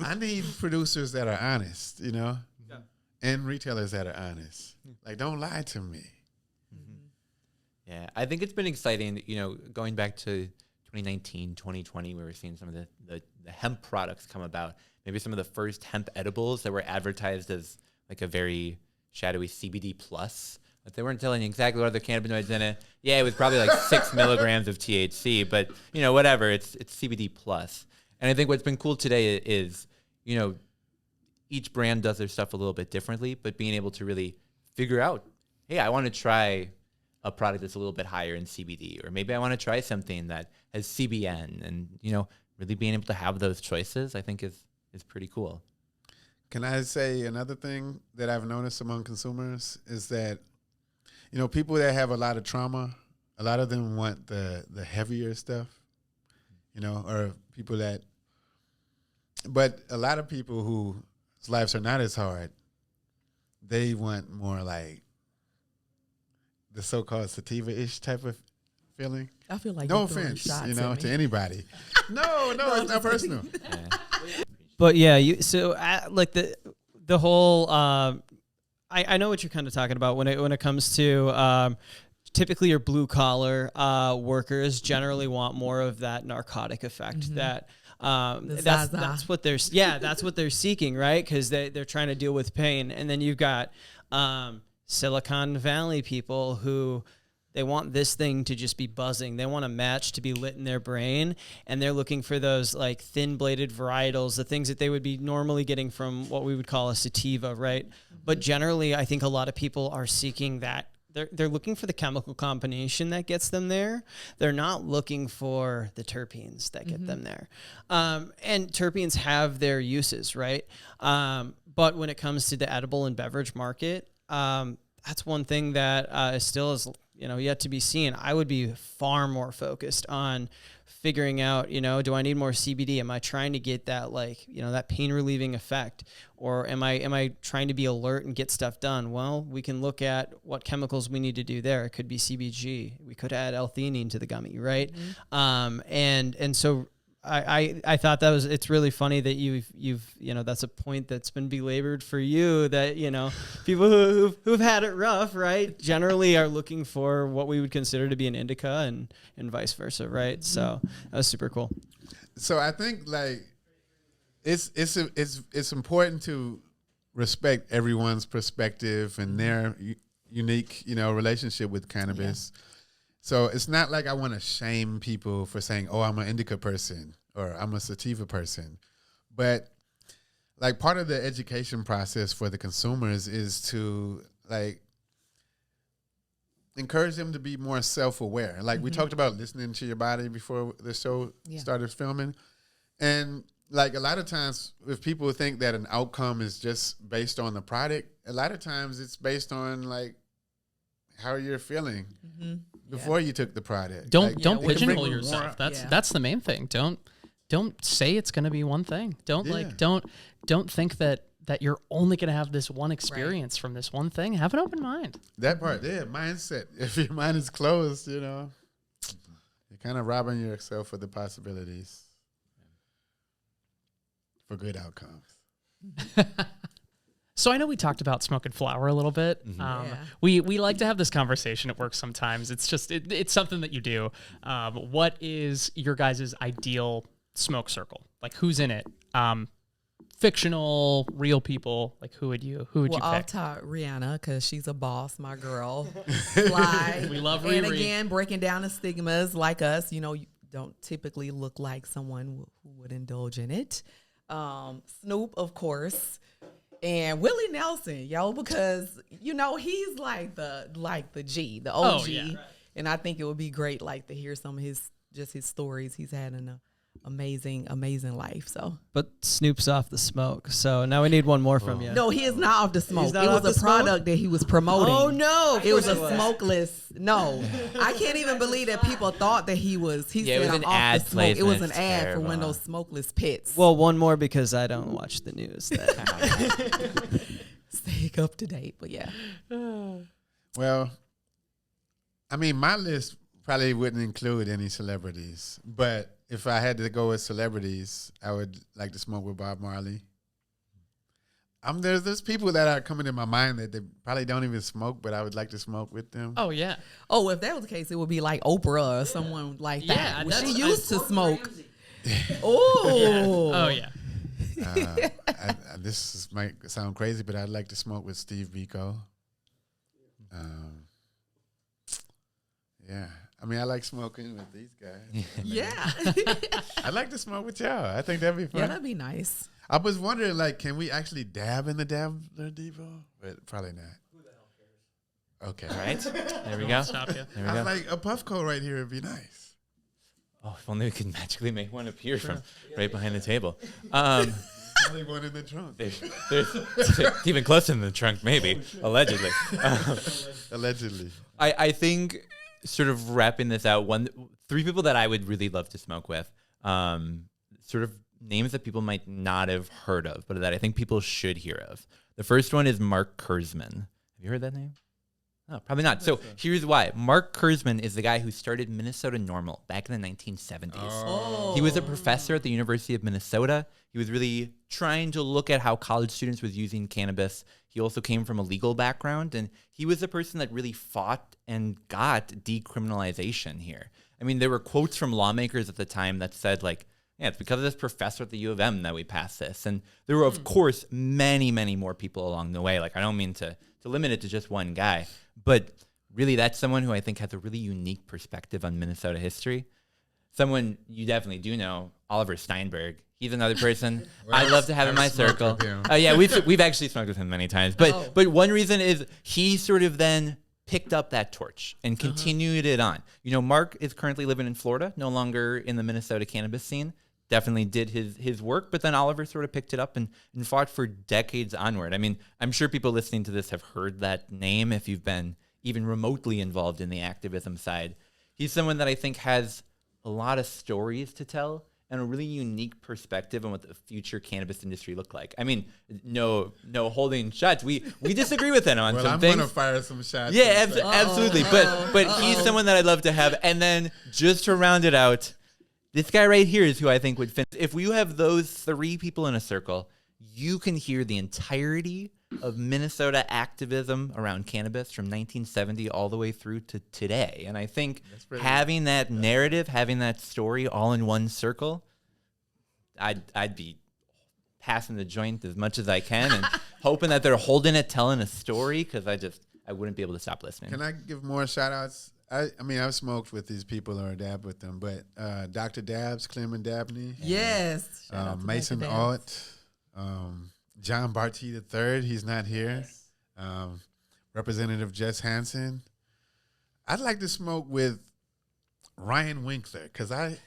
I need producers that are honest, and retailers that are honest. Like, don't lie to me. Yeah, I think it's been exciting, going back to 2019, 2020, we were seeing some of the hemp products come about. Maybe some of the first hemp edibles that were advertised as like a very shadowy CBD plus. But they weren't telling you exactly what other cannabinoids in it. Yeah, it was probably like 6 milligrams of THC, but whatever, it's CBD plus. And I think what's been cool today is, each brand does their stuff a little bit differently, but being able to really figure out, hey, I want to try a product that's a little bit higher in CBD, or maybe I want to try something that has CBN, and really being able to have those choices, I think is pretty cool. Can I say another thing that I've noticed among consumers is that, people that have a lot of trauma, a lot of them want the heavier stuff, or people that, but a lot of people whose lives are not as hard, they want more like the so-called sativa-ish type of feeling. I feel like no you're throwing offense, shots to anybody. No, it's not personal. Yeah. But yeah, like the whole I know what you're kind of talking about when it comes to typically your blue collar workers generally want more of that narcotic effect that that's what they're seeking, right? Because they're trying to deal with pain. And then you've got Silicon Valley people who they want this thing to just be buzzing. They want a match to be lit in their brain, and they're looking for those like thin-bladed varietals, the things that they would be normally getting from what we would call a sativa, right? But generally, I think a lot of people are seeking that. They're looking for the chemical combination that gets them there. They're not looking for the terpenes that get them there. And terpenes have their uses, right? But when it comes to the edible and beverage market, that's one thing that still is yet to be seen. I would be far more focused on figuring out, do I need more CBD? Am I trying to get that that pain relieving effect, or am I trying to be alert and get stuff done? Well, we can look at what chemicals we need to do there. It could be CBG. We could add L-theanine to the gummy, right? And so I thought it's really funny that you've that's a point that's been belabored for you, that people who've had it rough, right, generally are looking for what we would consider to be an indica, and vice versa, right? So that was super cool. So I think like it's important to respect everyone's perspective and their unique relationship with cannabis. Yeah. So it's not like I want to shame people for saying, oh, I'm an indica person or I'm a sativa person. But like part of the education process for the consumers is to like encourage them to be more self-aware. Like we talked about listening to your body before the show started filming. And like a lot of times if people think that an outcome is just based on the product, a lot of times it's based on like how you're feeling before you took the product. Don't pigeonhole yourself. That's the main thing. Don't say it's going to be one thing. Don't think that you're only going to have this one experience from this one thing. Have an open mind. That part, mindset. If your mind is closed, you're kind of robbing yourself of the possibilities for good outcomes. So I know we talked about smoking flower a little bit. Yeah. We like to have this conversation at work sometimes. It's just it's something that you do. What is your guys' ideal smoke circle? Like who's in it? Fictional, real people. Like who would you Well, pick? I'll talk Rihanna because she's a boss, my girl. Fly. We love And Riri. again, breaking down the stigmas like us. You know, you don't typically look like someone who would indulge in it. Snoop, of course. And Willie Nelson, yo, because you know he's like the G, the OG, Oh, yeah, right. and I think it would be great like to hear some of his stories. He's had an amazing life. So But Snoop's off the smoke, so now we need one more from you. no, he is not off the smoke. It not off was the a product that he was promoting. Oh no! It was a smokeless. No, I can't even believe that people thought that he was. He Yeah, it said was I'm an off ad the smoke. It was an placement. It's ad for terrible. one of those smokeless pits. Well, one more because I don't watch the news. Then. Stay up to date, but yeah. Well, I mean, my list probably wouldn't include any celebrities, but if I had to go with celebrities, I would like to smoke with Bob Marley. There's people that are coming in my mind that they probably don't even smoke, but I would like to smoke with them. Oh yeah. Oh, if that was the case, it would be like Oprah or someone like that. Yeah, Well, she that's- used to smoke. Oh, Oh yeah. Might sound crazy, but I'd like to smoke with Steve Biko. Yeah. I mean, I like smoking with these guys. yeah, I'd like to smoke with y'all. I think that'd be fun. yeah, that'd be nice. I was wondering, like, can we actually dab in the Dabbler Depot? But probably not. Who the hell cares? Okay. All right. There we go. Stop you. There we I go. was like, a Puffco right here would be nice. Oh, if only we could magically make one appear from right behind the table. Only one in the trunk. There's even closer than the trunk, maybe, allegedly. Allegedly. I think sort of wrapping this out, three people that I would really love to smoke with, sort of names that people might not have heard of, but that I think people should hear of. The first one is Mark Kurzman. Have you heard that name? Oh, probably not. So here's why. Mark Kurzman is the guy who started Minnesota Normal back in the 1970s. Oh. He was a professor at the University of Minnesota. He was really trying to look at how college students was using cannabis. He also came from a legal background, and he was the person that really fought and got decriminalization here. I mean, there were quotes from lawmakers at the time that said, like, yeah, it's because of this professor at the U of M that we passed this. And there were, of course, many, many more people along the way. Like, I don't mean to limit it to just one guy, but really that's someone who I think has a really unique perspective on Minnesota history. Someone you definitely do know, Oliver Steinberg. He's another person I'd love to have in my I've smoked circle. with him. Yeah, we've actually smoked with him many times. But one reason is he sort of then picked up that torch and continued it on. You know, Mark is currently living in Florida, no longer in the Minnesota cannabis scene. Definitely did his work, but then Oliver sort of picked it up and fought for decades onward. I mean, I'm sure people listening to this have heard that name if you've been even remotely involved in the activism side. He's someone that I think has a lot of stories to tell and a really unique perspective on what the future cannabis industry look like. I mean, no holding shots. We disagree with him on Well, some I'm things. going to fire some shots. Yeah, in a second. absolutely. But he's someone that I'd love to have. And then just to round it out, this guy right here is who I think would fit. If you have those three people in a circle, you can hear the entirety of Minnesota activism around cannabis from 1970 all the way through to today. And I think having that narrative, having that story all in one circle, I'd be passing the joint as much as I can and hoping that they're holding it, telling a story, because I wouldn't be able to stop listening. Can I give more shout outs? I mean, I've smoked with these people or dabbed with them, but Dr. Dabbs, Clement Dabney, Yes. Shout out to Mason Dr. Alt, John Barty III, he's not here. Representative Jess Hansen. I'd like to smoke with Ryan Winkler because I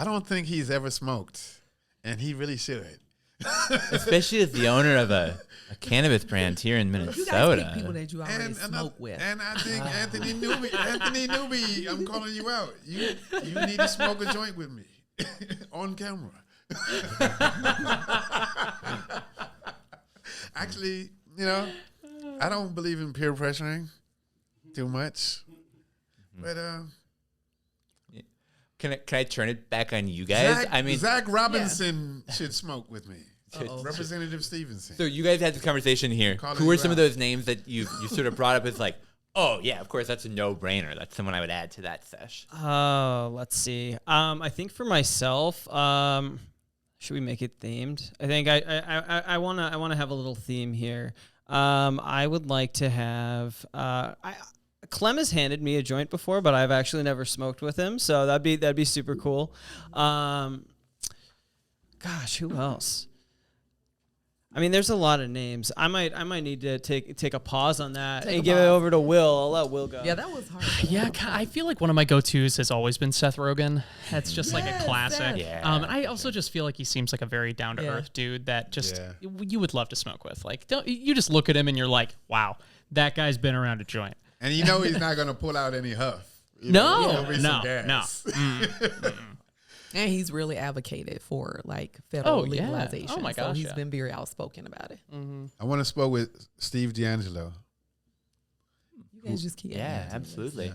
don't think he's ever smoked, and he really should. Especially as the owner of a cannabis brand here in You guys pick Minnesota. people that you already smoke with. And I think Anthony Newby, I'm calling you out. You need to smoke a joint with me on camera. Actually, you know, I don't believe in peer pressuring too much, but Can I turn it back on you guys? Zach Robinson Yeah. should smoke with me. Representative Stevenson. So you guys had this conversation here. Calling Who are you some of out. those names that you sort of brought up as like, oh yeah, of course that's a no-brainer. That's someone I would add to that sesh. Let's see. I think for myself, should we make it themed? I think I wanna have a little theme here. I would like to have Clem has handed me a joint before, but I've actually never smoked with him, so that'd be super cool. Gosh, who else? I mean, there's a lot of names. I might need to take a pause on that and give it over to Will. I'll let Will go. Yeah, that was hard. Yeah, I feel like one of my go-tos has always been Seth Rogen. That's just like a classic. Seth. Yeah. And I also just feel like he seems like a very down-to-earth dude that just you would love to smoke with. Like, you just look at him and you're like, wow, that guy's been around a joint. And you know he's not going to pull out any huff. No. Some gas. And he's really advocated for like federal yeah. legalization. Oh my So gosh, he's yeah. been very outspoken about it. I want to smoke with Steve D'Angelo. You guys just keep Yeah, adding to absolutely.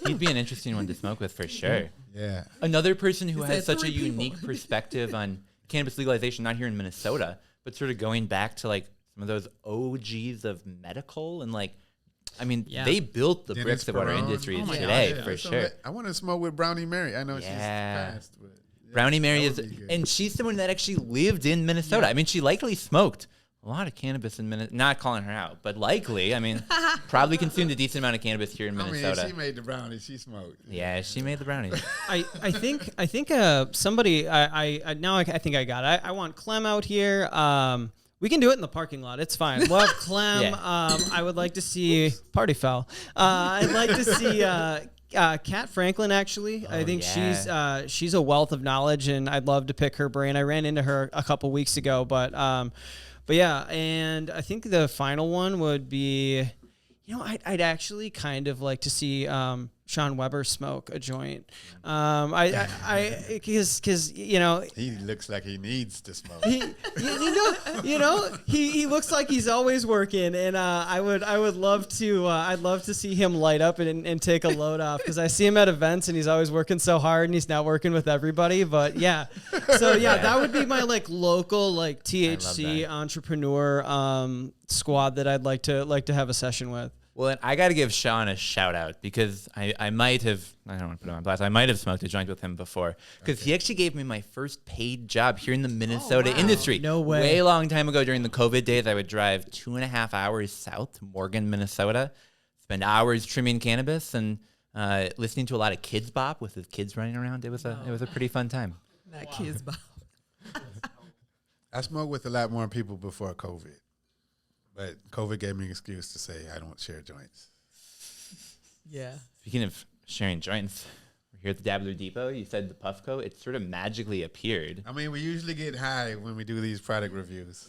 He'd be an interesting one to smoke with for sure. Yeah. Another person who You has said such a 3 people. unique perspective on cannabis legalization, not here in Minnesota, but sort of going back to like some of those OGs of medical and like, I mean, Yeah. they built the Dennis bricks of what our Perron. industry is Oh my today, gosh, for So sure. I want to smoke with Brownie Mary. I know she's Yeah. passed, but Brownie Mary that is, would be good. and she's someone that actually lived in Minnesota. I mean, she likely smoked a lot of cannabis in Minnesota. Not calling her out, but likely, I mean, probably consumed a decent amount of cannabis here in I mean, Minnesota. she made the brownie. She smoked. Yeah, she made the brownies. I think somebody I think I got it. I want Clem out here. We can do it in the parking lot. It's fine. We'll have Clem. Yeah. I would like to see party foul. I'd like to see Kat Franklin. Actually, I think she's a wealth of knowledge, and I'd love to pick her brain. I ran into her a couple weeks ago, but yeah. And I think the final one would be, I'd actually kind of like to see Sean Weber smoke a joint. Because He looks like he needs to smoke. he looks like he's always working, and I would love to I'd love to see him light up and take a load off, because I see him at events and he's always working so hard and he's not working with everybody. But yeah, so yeah, that would be my like local like THC entrepreneur squad that I'd like to have a session with. Well, then I got to give Sean a shout out because I might have, I don't want to put him on blast, I might have smoked a joint with him before because he actually gave me my first paid job here in the Minnesota industry. No way. Way long time ago during the COVID days, I would drive 2.5 hours south to Morgan, Minnesota, spend hours trimming cannabis and listening to a lot of Kids Bop with his kids running around. It was a pretty fun time. That kid's bop. I smoked with a lot more people before COVID, but COVID gave me an excuse to say I don't share joints. Yeah. Speaking of sharing joints, we're here at the Dabbler Depot. You said the Puffco. It sort of magically appeared. I mean, we usually get high when we do these product reviews.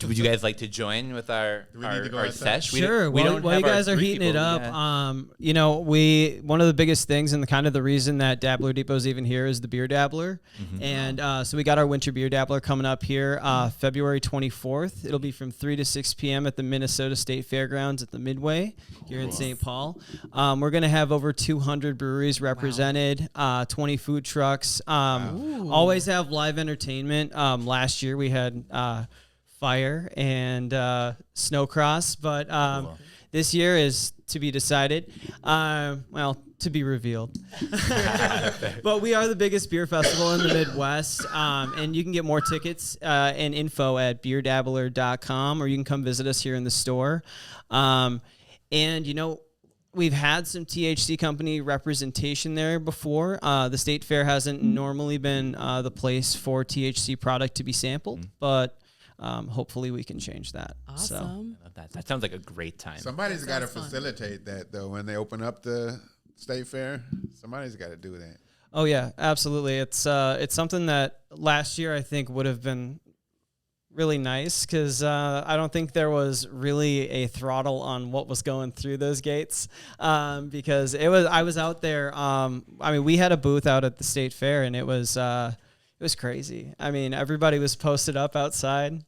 Would you guys like to join with our Do we need to go outside? sesh? Sure. We While don't you have our guys are 3 heating it people. up, Yeah. one of the biggest things and the kind of the reason that Dabbler Depot's even here is the beer dabbler. And so we got our winter beer dabbler coming up here February 24th. It'll be from 3 to 6 p.m. at the Minnesota State Fairgrounds at the Midway here in St. Paul. We're going to have over 200 breweries represented, 20 food trucks. Always have live entertainment. Last year we had fire and snowcross, but this year is to be decided. To be revealed. But we are the biggest beer festival in the Midwest, and you can get more tickets and info at beerdabbler.com, or you can come visit us here in the store. We've had some THC company representation there before. The State Fair hasn't normally been the place for THC product to be sampled, but hopefully we can change that. So. Awesome. I love that. That sounds like a great time. Somebody's got to sounds fun. facilitate that, though, when they open up the State Fair. Somebody's got to do that. Oh yeah, absolutely. It's something that last year I think would have been really nice, because I don't think there was really a throttle on what was going through those gates, because I was out there. We had a booth out at the State Fair, and it was crazy. I mean, everybody was posted up outside.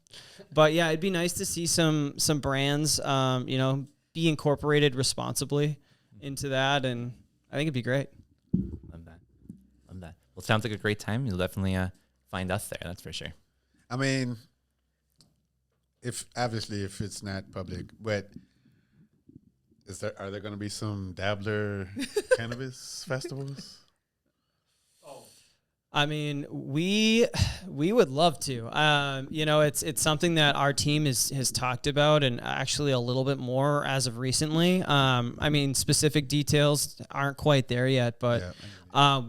But yeah, it'd be nice to see some brands, be incorporated responsibly into that, and I think it'd be great. Love that. Well, it sounds like a great time. You'll definitely find us there. That's for sure. I mean, if it's not public, but are there going to be some Dabbler cannabis festivals? I mean, we would love to. It's something that our team has talked about, and actually a little bit more as of recently. I mean, specific details aren't quite there yet, but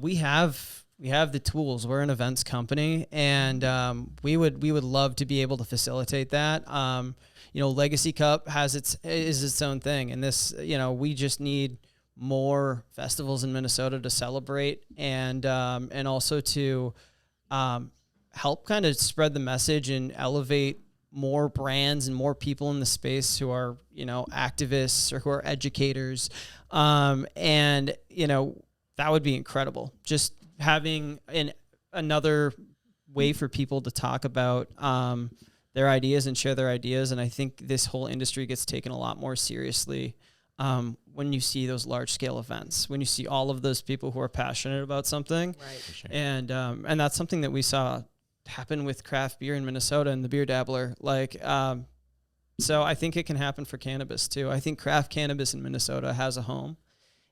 we have the tools. We're an events company, and we would love to be able to facilitate that. Legacy Cup is its own thing, and this, we just need more festivals in Minnesota to celebrate, and also to help kind of spread the message and elevate more brands and more people in the space who are, activists or who are educators. That would be incredible. Just having another way for people to talk about their ideas and share their ideas. And I think this whole industry gets taken a lot more seriously when you see those large scale events, when you see all of those people who are passionate about something. Right. For sure. And that's something that we saw happen with craft beer in Minnesota and the Beer Dabbler. So I think it can happen for cannabis too. I think craft cannabis in Minnesota has a home.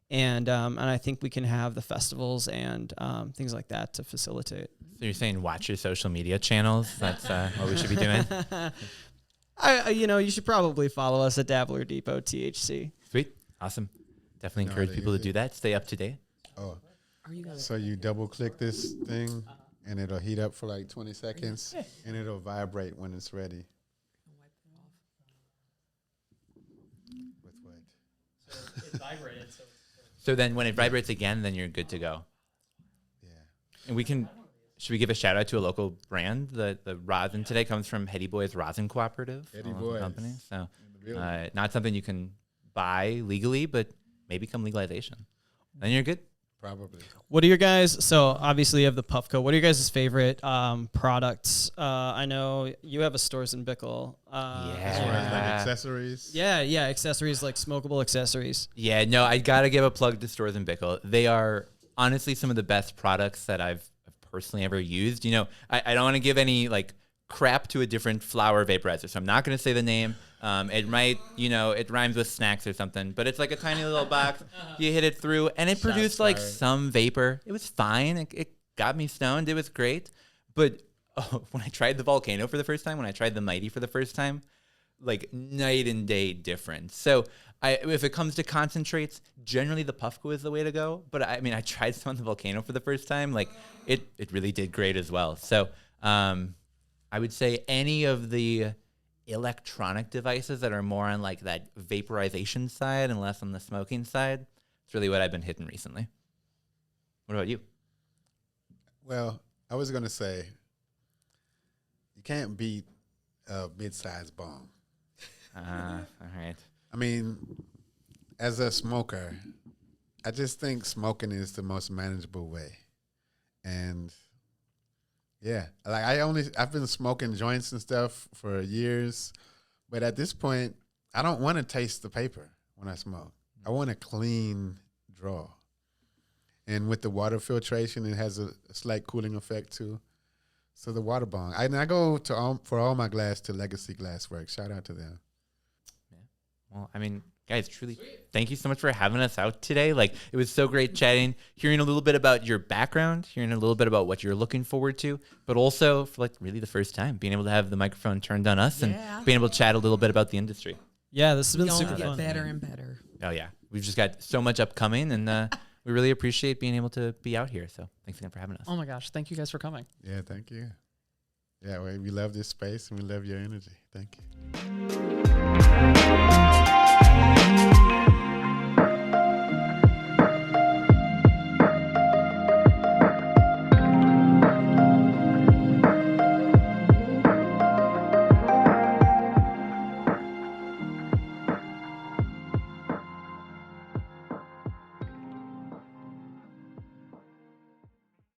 And I think we can have the festivals and things like that to facilitate. So you're saying watch your social media channels? That's what we should be doing? You should probably follow us at Dabbler Depot THC. Sweet. Awesome. Definitely encourage people to do that. Stay up to date. Oh, so you double click this thing and it'll heat up for like 20 seconds and it'll vibrate when it's ready. With what? So it vibrated. So then when it vibrates again, then you're good to go. Yeah. And should we give a shout out to a local brand? The rosin today comes from Heady Boys Rosin Cooperative. Heady Boys. Company. So not something you can buy legally, but maybe come legalization. Then you're good. Probably. What are your guys? So obviously you have the Puffco. What are your guys' favorite products? I know you have a Stores and Bickle. As far as like accessories. Yeah, accessories, like smokable accessories. Yeah, no, I gotta give a plug to Stores and Bickle. They are honestly some of the best products that I've personally ever used. I don't want to give any crap to a different flower vaporizer, so I'm not going to say the name. It might, it rhymes with snacks or something, but it's like a tiny little box. You hit it through, and it produced some vapor. It was fine. It got me stoned. It was great. But when I tried the Volcano for the first time, when I tried the Mighty for the first time, night and day difference. So if it comes to concentrates, generally the Puffco is the way to go. But I tried some on the Volcano for the first time. It really did great as well. So I would say any of the electronic devices that are more on that vaporization side and less on the smoking side, it's really what I've been hitting recently. What about you? Well, I was going to say, you can't beat a mid-sized bong. All right. I mean, as a smoker, I just think smoking is the most manageable way. And yeah, I've been smoking joints and stuff for years, but at this point, I don't want to taste the paper when I smoke. I want a clean draw. And with the water filtration, it has a slight cooling effect too. So the water bong. I go for all my glass to Legacy Glassworks. Shout out to them. Well, guys, truly, thank you so much for having us out today. It was so great chatting, hearing a little bit about your background, hearing a little bit about what you're looking forward to, but also for really the first time, being able to have the microphone turned on us and being able to chat a little bit about the industry. Yeah, this has been super fun. Better and better. Oh, yeah. We've just got so much upcoming, and we really appreciate being able to be out here. So thanks again for having us. Oh, my gosh. Thank you guys for coming. Yeah, thank you. Yeah, we love this space, and we love your energy. Thank you.